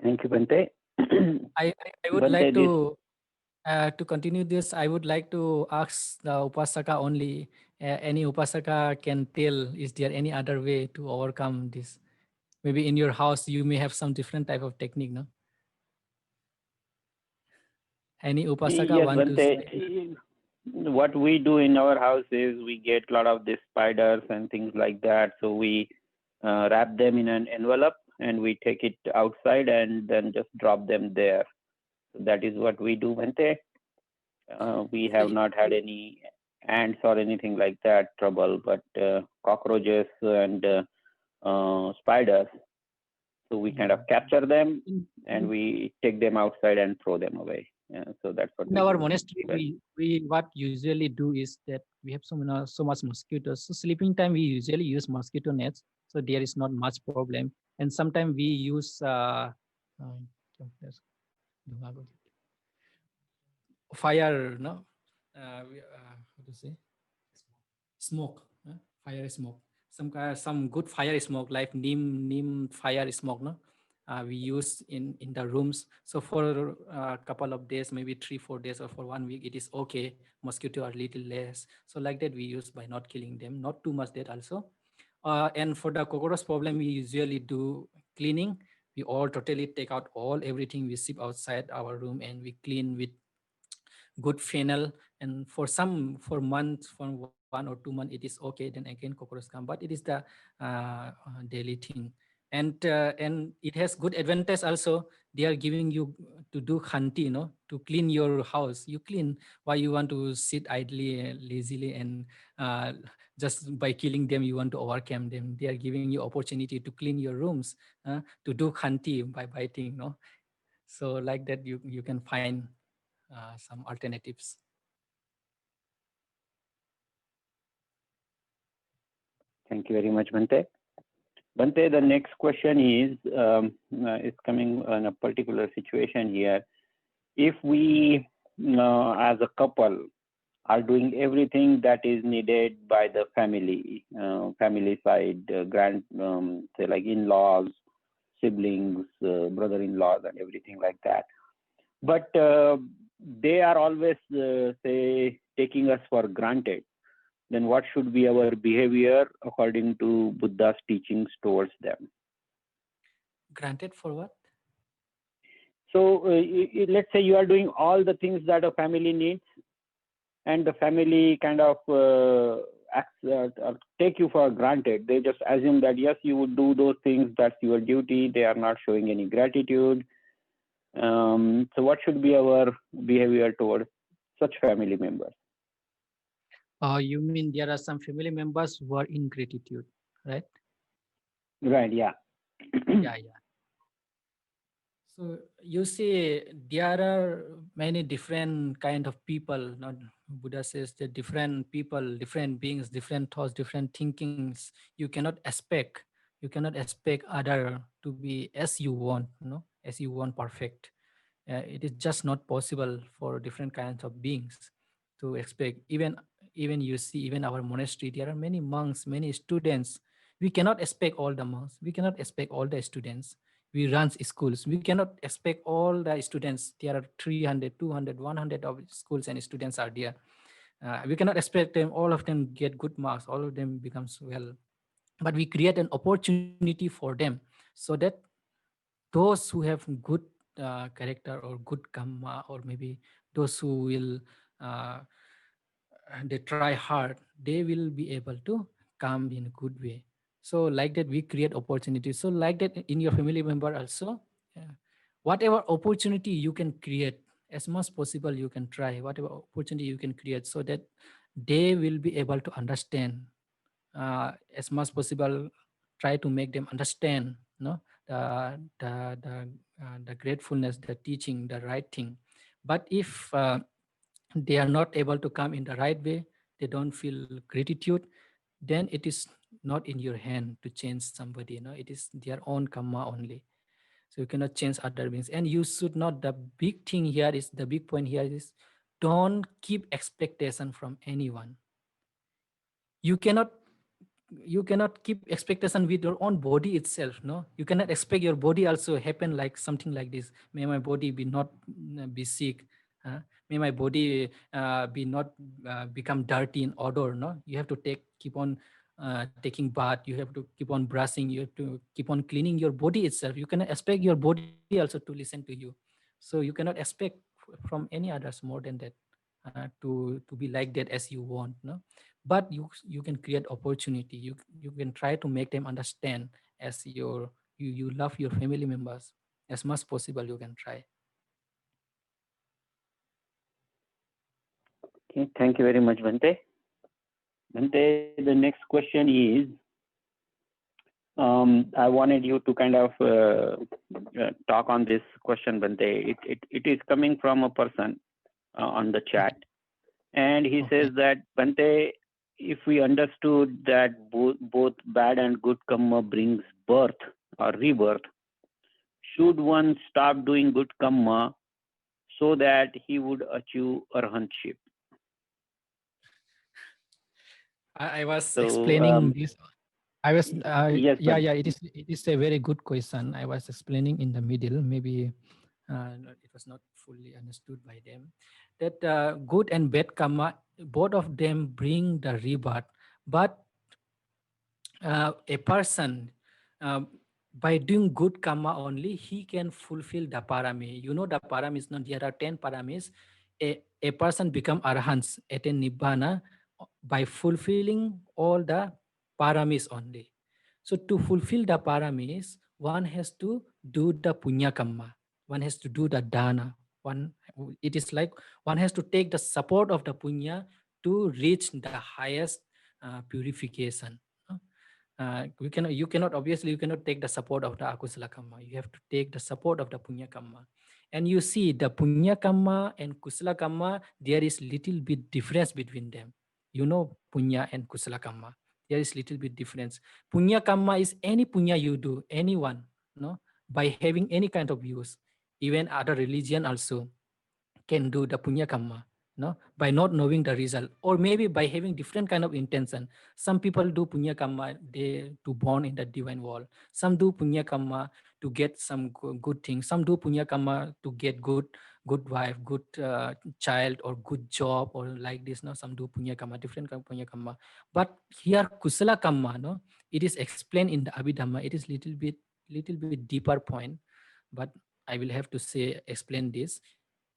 Thank you, Bente. I would Bente, like this to continue this. I would like to ask the Upasaka only. Any Upasaka can tell, is there any other way to overcome this? Maybe in your house, you may have some different type of technique, no? Any Upasaka yes, want to say? Bente. What we do in our house is we get a lot of these spiders and things like that. So we wrap them in an envelope and we take it outside and then just drop them there. So that is what we do, Bente. We have See, not had any ants or anything like that trouble, but cockroaches and spiders. So we kind of yeah. capture them In, and we take them outside and throw them away. So that's what in we our do. monastery, But we what usually do is that we have so much mosquitoes. So sleeping time we usually use mosquito nets, so there is not much problem. And sometimes we use fire, no, how to say, smoke, fire smoke, some good fire smoke like neem fire smoke, no, we use in the rooms. So for a couple of days, maybe 3-4 days, or for 1 week, it is okay. Mosquito are little less, so like that we use by not killing them, not too much that also. And for the cockroach problem, we usually do cleaning. We all totally take out all everything, we sweep outside our room and we clean with good fennel. And for months, for 1 or 2 months, it is okay, then again cockroach come, but it is the daily thing. And it has good advantage also. They are giving you to do khanti, to clean your house. You clean, why you want to sit idly, lazily, and uh, just by killing them you want to overcome them. They are giving you opportunity to clean your rooms, to do khanti by biting, no. So like that you can find some alternatives. thank you very much, Bante. Bante, the next question is coming in a particular situation here. If we, as a couple, are doing everything that is needed by the family side, say like in-laws, siblings, brother-in-laws, and everything like that. But they are always, say, taking us for granted. Then what should be our behavior according to Buddha's teachings towards them? Granted for what? So let's say you are doing all the things that a family needs, and the family kind of take you for granted. They just assume that yes, you would do those things, that's your duty. They are not showing any gratitude. So what should be our behavior towards such family members? You mean there are some family members who are in gratitude, right? Right, yeah. Yeah, yeah. So you see, there are many different kind of people. Not Buddha says that different people, different beings, different thoughts, different thinkings. You cannot expect other to be as you want, as you want perfect. It is just not possible for different kinds of beings to expect. Even you see, even our monastery, there are many monks, many students. We cannot expect all the monks. We cannot expect all the students. We run schools. We cannot expect all the students. There are 300, 200, 100 of schools and students are there. We cannot expect them all of them get good marks, all of them becomes well, but we create an opportunity for them so that those who have good character or good karma, or maybe those who will uh, they try hard, they will be able to come in a good way. So like that we create opportunities. So like that in your family member also, yeah, whatever opportunity you can create, as much possible you can try whatever opportunity you can create, so that they will be able to understand, as much possible. Try to make them understand, the gratefulness, the teaching, the right thing. But if they are not able to come in the right way, they don't feel gratitude, then it is not in your hand to change somebody. It is their own karma only. So you cannot change other beings, and you should not. The big thing here is, the big point here is, don't keep expectation from anyone. You cannot you cannot keep expectation with your own body itself. No, you cannot expect your body also happen like something like this. May my body be not be sick. May my body be not become dirty in odor. No, you have to keep on taking bath. You have to keep on brushing. You have to keep on cleaning your body itself. You cannot expect your body also to listen to you. So you cannot expect from any others more than that, to be like that as you want. No, but you can create opportunity. You can try to make them understand, as you love your family members. As much possible you can try. Okay, thank you very much, Bhante. Bhante, the next question is, I wanted you to kind of talk on this question, Bhante. It is coming from a person on the chat, and he Okay. says that, Bhante, if we understood that both bad and good karma brings birth or rebirth, should one stop doing good karma so that he would achieve arhantship? I was So, explaining this. I was yes, Yeah, Bhante. yeah, it is a very good question. I was explaining in the middle, maybe it was not fully understood by them, that good and bad karma, both of them bring the rebirth. But a person, um, by doing good karma only, he can fulfill the parami. The paramis, no, there are 10 paramis. A person become arhants, attain nibbana, by fulfilling all the paramis only. So to fulfill the paramis, one has to do the punya karma. One has to do the dana. It is like one has to take the support of the punya to reach the highest purification. You cannot, obviously you cannot take the support of the akusala karma. You have to take the support of the punya karma. And you see the punya karma and kusala karma, there is little bit difference between them. Punya and kusala karma, there is little bit difference. Punya karma is any punya you do, anyone, no, by having any kind of use. Even other religion also can do the punya karma, no, by not knowing the result, or maybe by having different kind of intention. Some people do punya karma, they to born in the divine world. Some do punya karma to get some good things. Some do punya karma to get good wife, good child, or good job, or like this. No, some do punya karma, different kind of punya karma. But here kusala karma, no, it is explained in the Abhidhamma. It is little bit deeper point, but I will have to say explain this.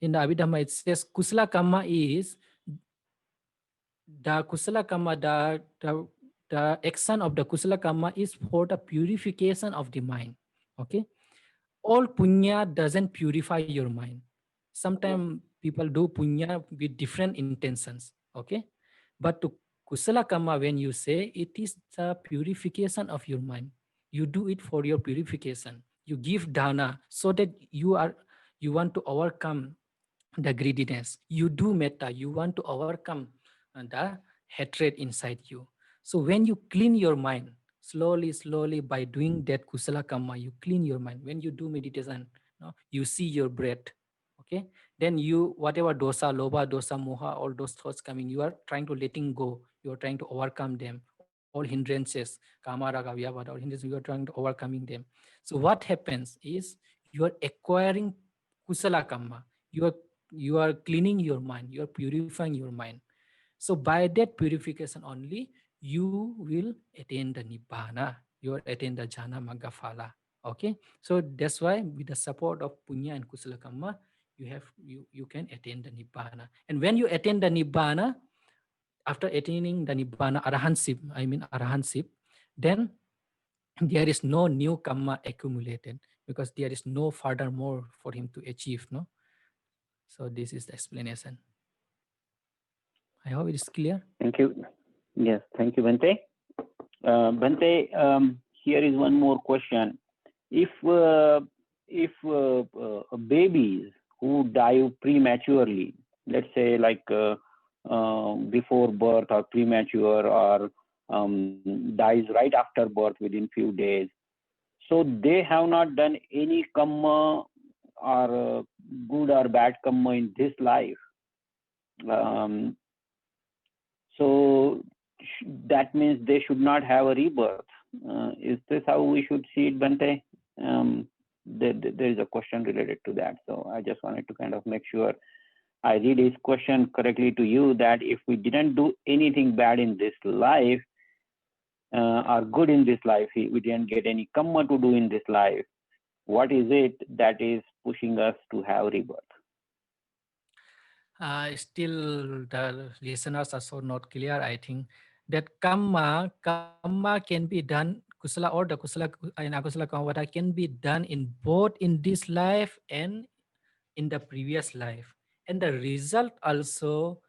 In the Abhidhamma, it says kusala karma is the kusala karma, the action of the kusala karma is for the purification of the mind. Okay. All punya doesn't purify your mind. Sometimes people do punya with different intentions. Okay. But to kusala karma, when you say, it is the purification of your mind. You do it for your purification. you give dana so that you want to overcome the greediness. You do metta, you want to overcome the hatred inside you. So when you clean your mind slowly by doing that kusala karma, you clean your mind. When you do meditation, no, you see your breath. Okay, then you, whatever dosa, loba dosa, moha, all those thoughts coming, you are trying to letting go, you are trying to overcome them, all hindrances, kama raga vyavada, all hindrances, you are trying to overcoming them. So what happens is you are acquiring kusala karma. You are cleaning your mind, you are purifying your mind. So by that purification only, you will attain the nibbana, you will attain the jhana magga phala. Okay, so that's why with the support of punya and kusala karma, you can attain the nibbana. And when you attain the nibbana, after attaining the nibbana, arahantship, then there is no new karma accumulated, because there is no further more for him to achieve. No, so this is the explanation. I hope it is clear. Thank you. Yes, thank you, Bhante. Bhante, here is one more question. If babies who die prematurely, let's say like before birth or premature, or dies right after birth within few days, so they have not done any karma or good or bad karma in this life. Um, so that means they should not have a rebirth. Is this how we should see it, Bante? There is a question related to that. So I just wanted to kind of make sure I read his question correctly to you, that if we didn't do anything bad in this life or good in this life, we didn't get any karma to do in this life, what is it that is pushing us to have rebirth? Still the listeners are so not clear. I think that karma can be done, kusala or the kusala and akusala karma can be done in both in this life and in the previous life. And the result also,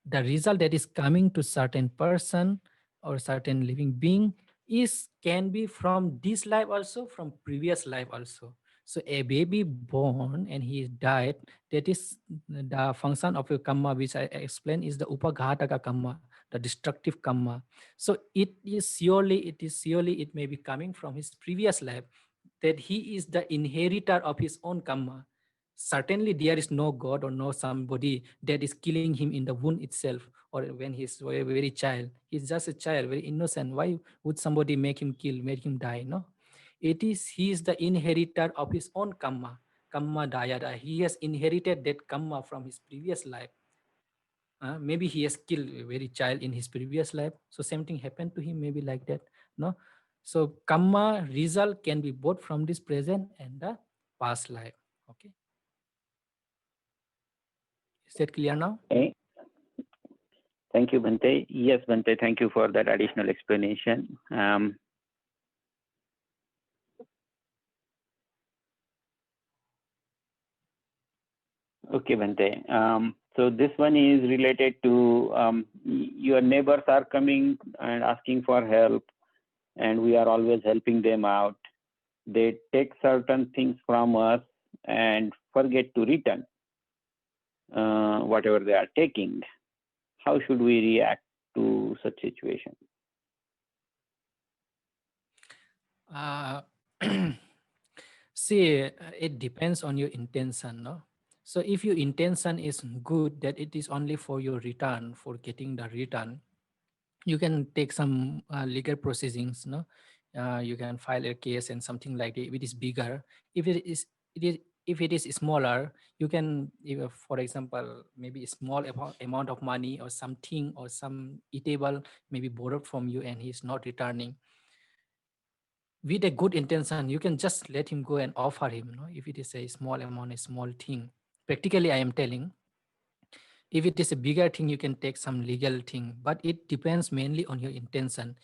the result that is coming to certain person or certain living being is can be from this life also, from previous life also. So a baby born and he died, that is the function of a karma which I explained is the upaghataka karma, the destructive karma. So it may be coming from his previous life, that he is the inheritor of his own karma. Certainly there is no god or no somebody that is killing him in the womb itself, or when he's a very child. He's just a child, very innocent. Why would somebody make him kill, make him die? No, it is he is the inheritor of his own karma dayada. He has inherited that karma from his previous life. Maybe he has killed a very child in his previous life, so same thing happened to him, maybe like that. No, so karma result can be both from this present and the past life. Okay, is that clear now? Okay. Thank you, Bhante. Yes, Bhante, thank you for that additional explanation. Okay, Bhante. So this one is related to your neighbors are coming and asking for help, and we are always helping them out. They take certain things from us and forget to return whatever they are taking. How should we react to such situation? Uh, See, it depends on your intention, no? So if your intention is good, that it is only for your return, for getting the return, you can take some legal proceedings, no? You can file a case and something like that. If it is bigger, it is if it is smaller, you can, for example, maybe a small amount of money or something or some eatable maybe borrowed from you and he's not returning. With a good intention, you can just let him go and offer him, no? If it is a small amount, a small thing. Practically, I am telling, if it is a bigger thing, you can take some legal thing, but it depends mainly on your intention.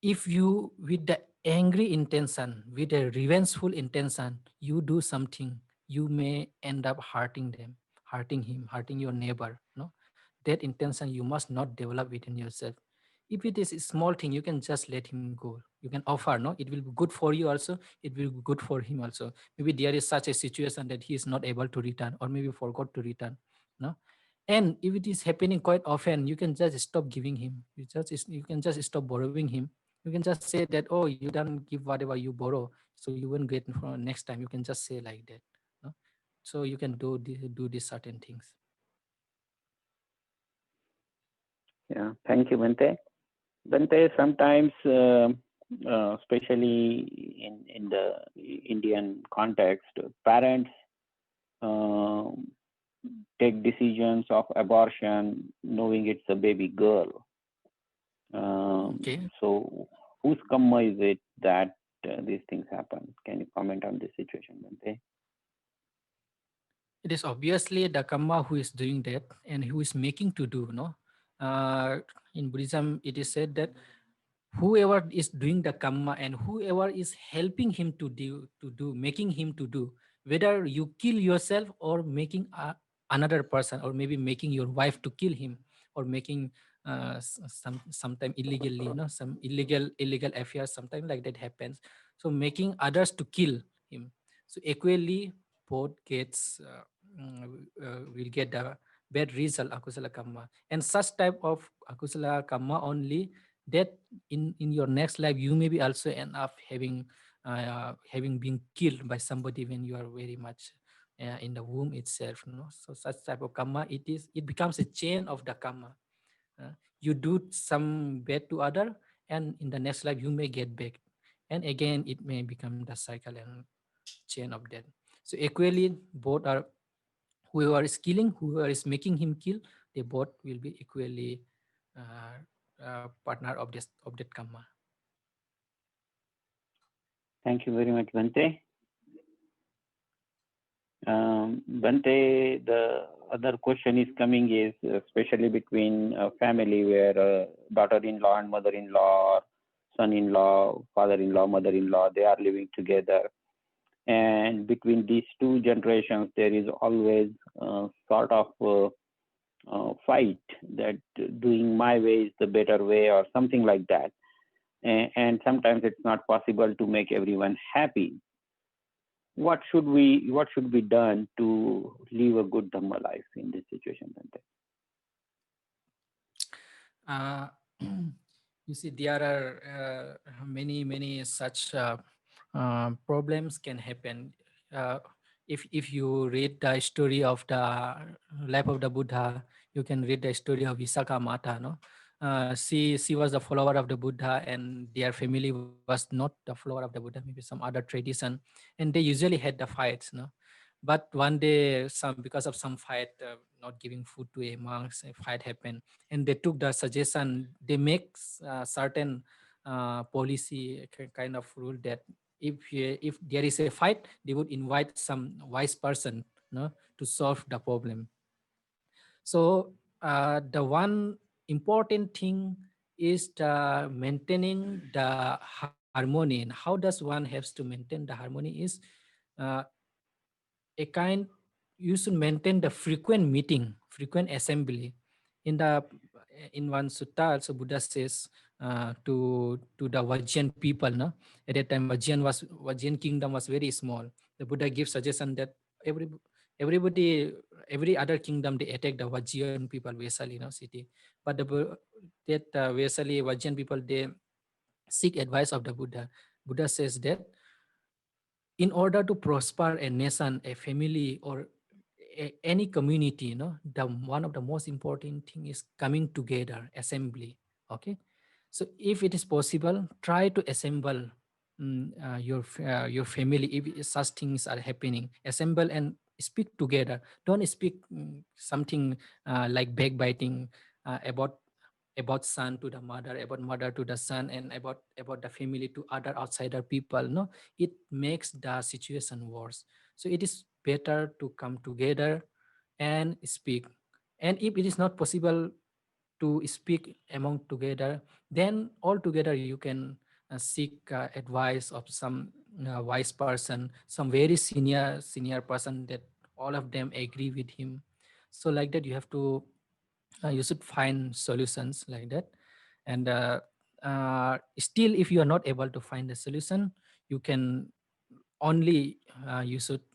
If you, with the angry intention, with a revengeful intention, you do something, you may end up hurting them, hurting him, hurting your neighbor, no? That intention you must not develop within yourself. If it is a small thing, you can just let him go. You can offer, no, it will be good for you also, it will be good for him also. Maybe there is such a situation that he is not able to return, or maybe forgot to return, no. And if it is happening quite often, you can just stop giving him. You can just stop borrowing him. You can just say that, oh, you don't give whatever you borrow, so you won't get for next time. You can just say like that, no? So you can do these certain things. Yeah, thank you, Bante. Bante, sometimes, especially in the Indian context, parents um take decisions of abortion knowing it's a baby girl. Okay. So, whose karma is it that these things happen? Can you comment on this situation, Bante? It is obviously the karma who is doing that and who is making to do, no. In Buddhism, it is said that whoever is doing the karma and whoever is helping him to do, making him to do, whether you kill yourself or making another person, or maybe making your wife to kill him, or making sometime illegally, some illegal affairs, sometimes like that happens. So making others to kill him, so equally both gets will get the bad result, akusala karma. And such type of akusala karma only, that in your next life you maybe also end up having been killed by somebody when you are very much in the womb itself, no. So such type of karma, it becomes a chain of the karma. You do some bad to other, and in the next life you may get back, and again it may become the cycle and chain of that. So equally both are, whoever is killing, whoever is making him kill, they both will be equally uh, partner of that karma. Thank you very much, Bante. Bante, the other question is coming is especially between a family where daughter-in-law and mother-in-law, or son-in-law, father-in-law, mother-in-law, they are living together. And between these two generations, there is always sort of fight that doing my way is the better way or something like that. And sometimes it's not possible to make everyone happy. What should be done to live a good Dhamma life in this situation, Bante? uh, you see, there are many such problems can happen. If you read the story of the life of the Buddha, you can read the story of Visakha Mata, no. She was the follower of the Buddha, and their family was not the follower of the Buddha, maybe some other tradition, and they usually had the fights, no. But one day, because of some fight, not giving food to a monk, a fight happened, and they took the suggestion. They make certain policy, kind of rule, that if there is a fight, they would invite some wise person, no, to solve the problem. So the one important thing is the maintaining the harmony. And how does one has to maintain the harmony is, uh, a kind, you should maintain the frequent meeting, frequent assembly. In the in one sutta also, Buddha says to the Vajjan people, no. At that time Vajjan kingdom was very small. The Buddha gives suggestion that every everybody every other kingdom, they attack the Vajjan people, Vesali, no, city. But that Vesali Vajjan people, they seek advice of the Buddha. Buddha says that in order to prosper a nation, a family, or any community, the one of the most important thing is coming together, assembly. Okay, so if it is possible, try to assemble your family. If such things are happening, assemble and speak together. Don't speak something like backbiting about son to the mother, about mother to the son, and about the family to other outsider people. No, it makes the situation worse. So it is better to come together and speak. And if it is not possible to speak among together, then all together you can seek advice of some wise person, some very senior person, that all of them agree with him. So like that, you should find solutions like that. And still, if you are not able to find a solution, you can only you should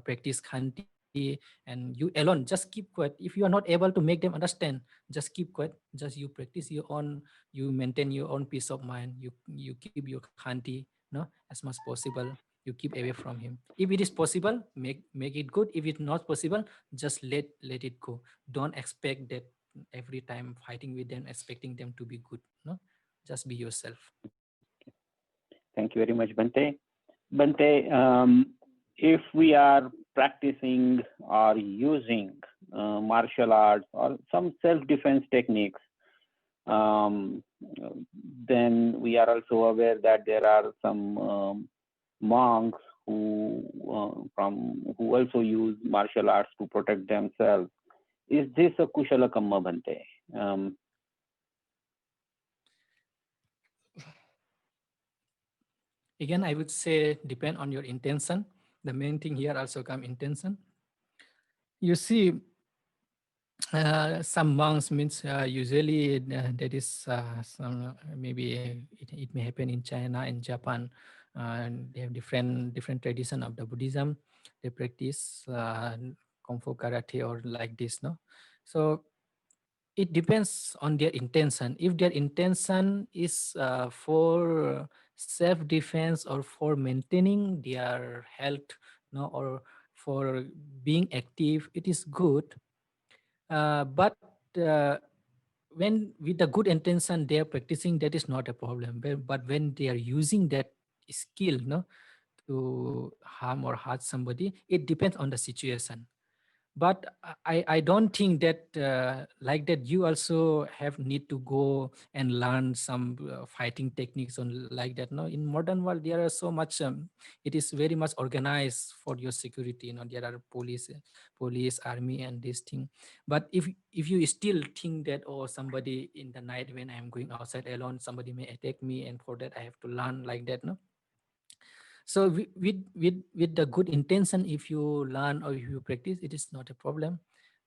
practice khanti, and you alone just keep quiet. If you are not able to make them understand, just keep quiet. Just you practice your own, you maintain your own peace of mind. You keep your khanti, no, as much possible. You keep away from him. If it is possible, make it good. If it's not possible, just let it go. Don't expect that every time fighting with them, expecting them to be good. No, just be yourself. Thank you very much, Bante. Bante, if we are practicing or using martial arts or some self-defense techniques, um, then we are also aware that there are some monks who also use martial arts to protect themselves. Is this a kushala kamma, Bante? Again, I would say depend on your intention. The main thing here also come intention. You see, some monks means usually there is some maybe it may happen in China and Japan. And they have different tradition of the Buddhism. They practice kung fu karate or like this, no. So it depends on their intention. If their intention is for self-defense or for maintaining their health, no, or for being active, it is good. But uh, when with the good intention they are practicing, that is not a problem. But when they are using that skill, no, to harm or hurt somebody, it depends on the situation. But I don't think that like that you also have need to go and learn some fighting techniques on like that. No, in modern world there are so much it is very much organized for your security. You know, there are police, army, and this thing. But if you still think that, oh, somebody in the night when I'm going outside alone, somebody may attack me, and for that I have to learn like that, no. So with the good intention, if you learn or if you practice, it is not a problem.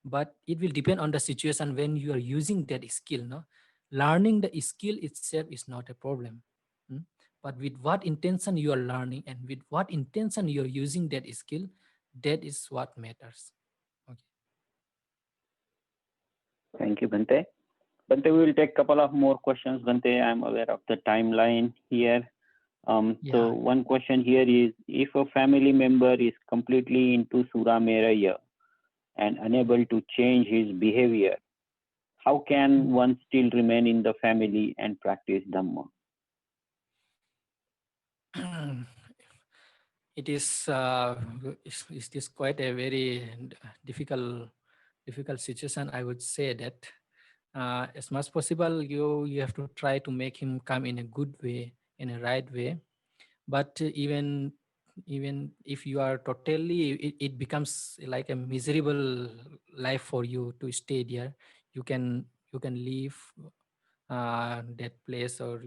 But it will depend on the situation when you are using that skill, no. Learning the skill itself is not a problem. mm. But with what intention you are learning and with what intention you are using that skill, that is what matters. Okay. Thank you, Bante. Bante, we will take a couple of more questions. Bante, I'm aware of the timeline here. So Yeah. one question here is, if a family member is completely into Sura Meraya and unable to change his behavior, how can one still remain in the family and practice Dhamma? It is it is quite a very difficult situation, I would say that. As much possible, you have to try to make him come in a good way, in a right way. But even if you are totally, it becomes like a miserable life for you to stay there. You can leave that place, or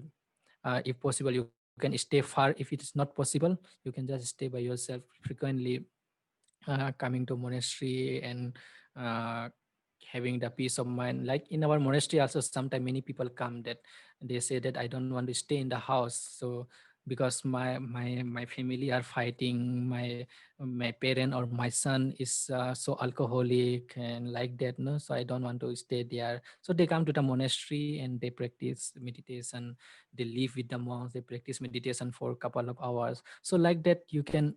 if possible you can stay far. If it is not possible, you can just stay by yourself frequently, coming to monastery and uh, having the peace of mind. Like in our monastery also, sometimes many people come that they say that I don't want to stay in the house, so because my family are fighting, my parent or my son is so alcoholic and like that, no, so I don't want to stay there. So they come to the monastery and they practice meditation. They live with the monks, they practice meditation for a couple of hours. So like that you can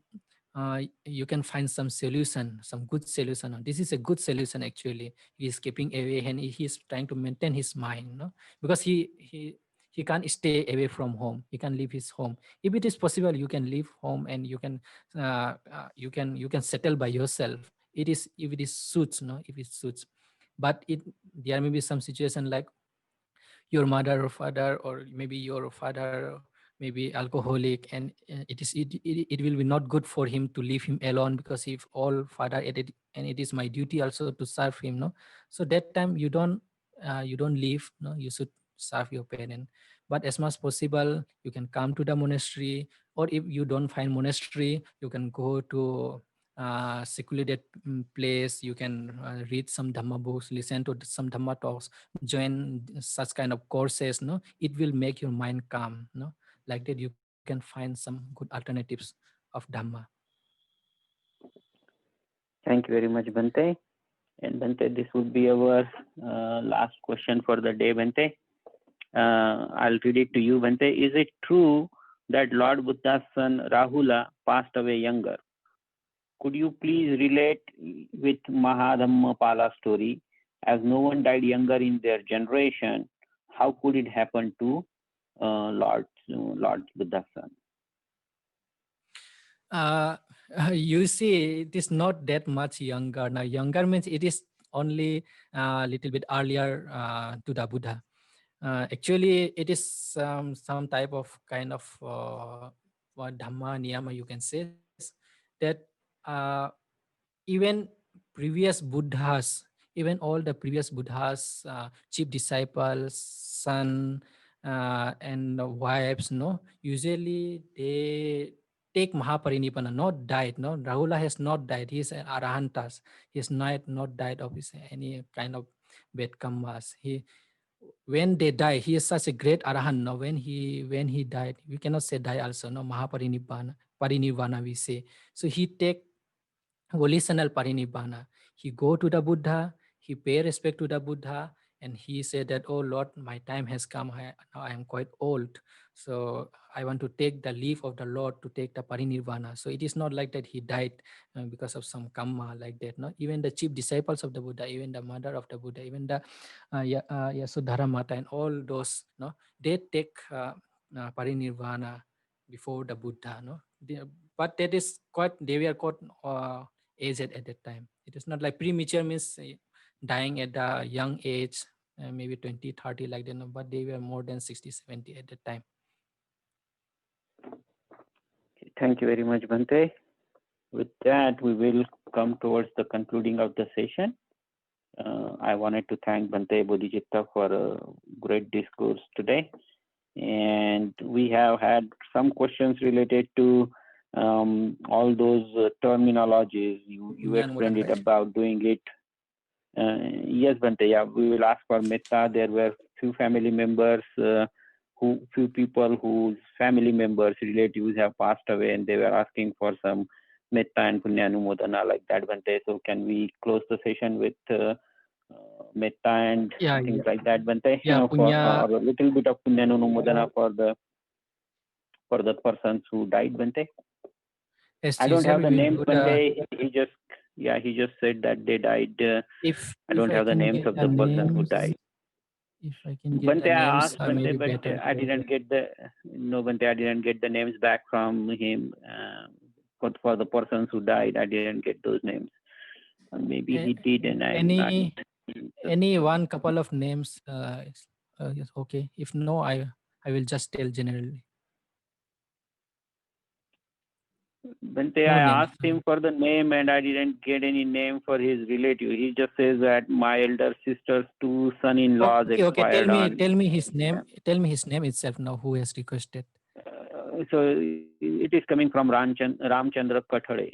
find some solution, some good solution. This is a good solution actually. He is keeping away and he is trying to maintain his mind, no? Because he can't stay away from home. He can leave his home. If it is possible, you can leave home and you can settle by yourself. It is, if it is suits, no, if it suits. But there may be some situation like your mother or father, or maybe your father maybe alcoholic, and it will be not good for him to leave him alone, because if all father and it is my duty also to serve him, no. So that time you don't leave, no, you should serve your parent. But as much possible you can come to the monastery, or if you don't find monastery, you can go to secluded place. You can read some Dhamma books, listen to some Dhamma talks, join such kind of courses. No, it will make your mind calm. No, like that you can find some good alternatives of Dhamma. Thank you very much, Bante. And Bante, this would be our last question for the day, Bante. I'll read it to you, Bante. Is it true that Lord Buddha's son Rahula passed away younger? Could you please relate with Maha Dhammapala story? As no one died younger in their generation, how could it happen to Lord Buddha's son? You see, it is not that much younger. Now, younger means it is only a little bit earlier to the Buddha. Actually, it is some type of kind of what Dhamma Niyama, you can say, that uh, even previous Buddhas, even all the previous Buddhas, chief disciples, son, and wives, no, usually they take Mahaparinibbana, not died. No, Rahula has not died. He is an Arahantas. He has not died of his, any kind of bad karmas. He, when they die, he is such a great Arahant. No, when he died, we cannot say die also. No, Mahaparinibbana, Parinirvana we say. So he take volitional parinibbana. He go to the Buddha, he pay respect to the Buddha, and he said that, oh Lord, my time has come. Now I am quite old. So I want to take the leave of the Lord to take the parinirvana. So it is not like that he died because of some karma like that. No, even the chief disciples of the Buddha, even the mother of the Buddha, even the Yasodhara Mata and all those, no, they take parinirvana before the Buddha. No, but that is quite, they were quite aged at that time. It is not like premature means dying at a young age, maybe 20, 30 like that, no, but they were more than 60, 70 at that time. Thank you very much, Bante. With that, we will come towards the concluding of the session. I wanted to thank Bante Bodhichitta for a great discourse today. And we have had some questions related to all those terminologies. You explained it about doing it. Yes, Bante, yeah, we will ask for metta. There were few family members, few people whose family members, relatives have passed away, and they were asking for some metta and punya anumodana like that, Bante. So can we close the session with metta and things like that, Bante? Yeah, punya, or a little bit of punya anumodana for the persons who died, Bante. I don't have the names, Bante. He just said that they died. I don't have the names of the person who died. If I can get Bante, the I names, asked Bante, but I didn't get the names back from him. But for the persons who died, I didn't get those names. Maybe he did, and I'm not. Any one couple of names is okay. If no, I will just tell generally. Bante, I asked him for the name, and I didn't get any name for his relative. He just says that my elder sister's two son-in-laws expired. Tell me his name. Tell me his name itself now. Who has requested? So it is coming from Ramchandra Kathare.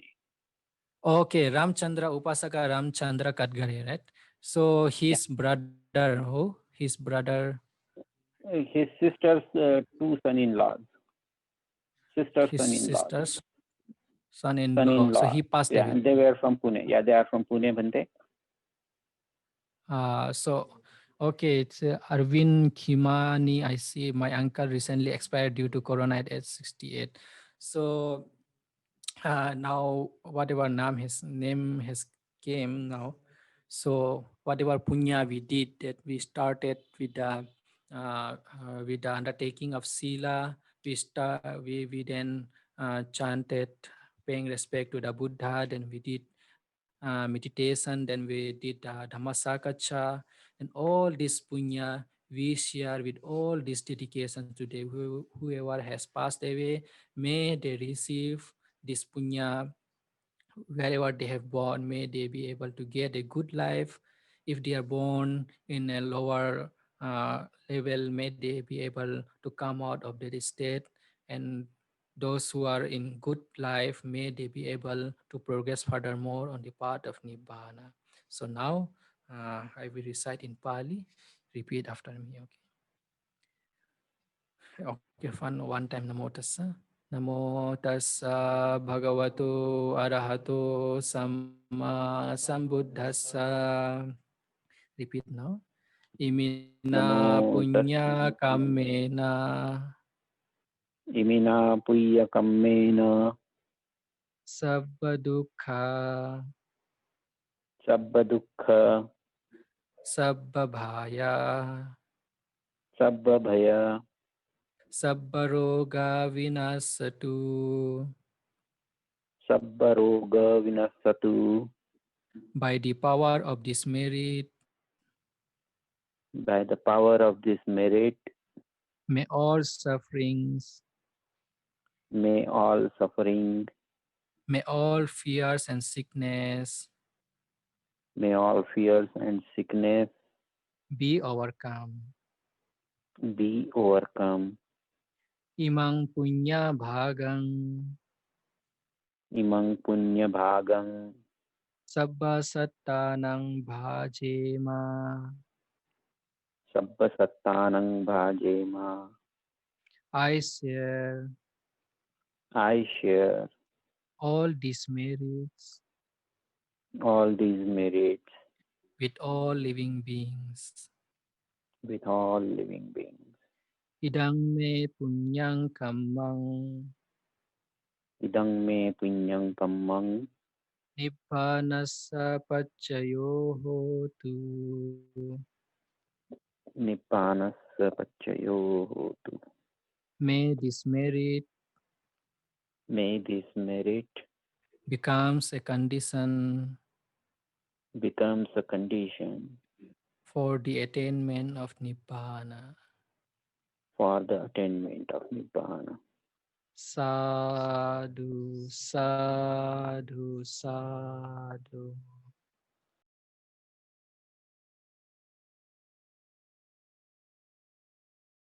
Okay, Ramchandra Upasaka Ramchandra Kadgare, right? So his brother, who? His brother. His sister's two son-in-laws. Sister's son-in-law. So he passed away. And they were from Pune. Yeah, they are from Pune, Bante. So, okay, it's Arvind Khimani. I see my uncle recently expired due to corona at age 68. So now whatever name has came now. So whatever punya we did, that we started with the undertaking of sila, we then chanted paying respect to the Buddha, then we did meditation, then we did Dhammasakacha, and all this punya we share with all this dedication today. Whoever has passed away, may they receive this punya wherever they have born. May they be able to get a good life. If they are born in a lower level, may they be able to come out of their state and those who are in good life, may they be able to progress furthermore on the path of Nibbana. So now I will recite in Pali. Repeat after me. Okay, fun. One time Namo Tassa. Namo Tassa Bhagavato Arahato Samma Sambuddhassa. Repeat now. Namo Imina tassa punya kamena imina puya kammena sabba dukkha sabba dukkha sabba bhaya sabba bhaya sabba roga vinasatu. sabba roga vinasatu. By the power of this merit, By the power of this merit, may all sufferings, may all suffering, may all fears and sickness may all fears and sickness be overcome. be overcome. Imang punya bhagang Imang punya bhagang sabba sattanang bhajema. sabba sattanang bhajema. I share I share all these merits all these merits with all living beings. with all living beings. Idang me punyang kamang Idang me punyang kammang nibbanasa pachayo hotu. nippanasya pachayo hotu. May this merit May this merit becomes a condition becomes a condition for the attainment of Nibbana. for the attainment of Nibbana. Sadhu, sadhu, sadhu.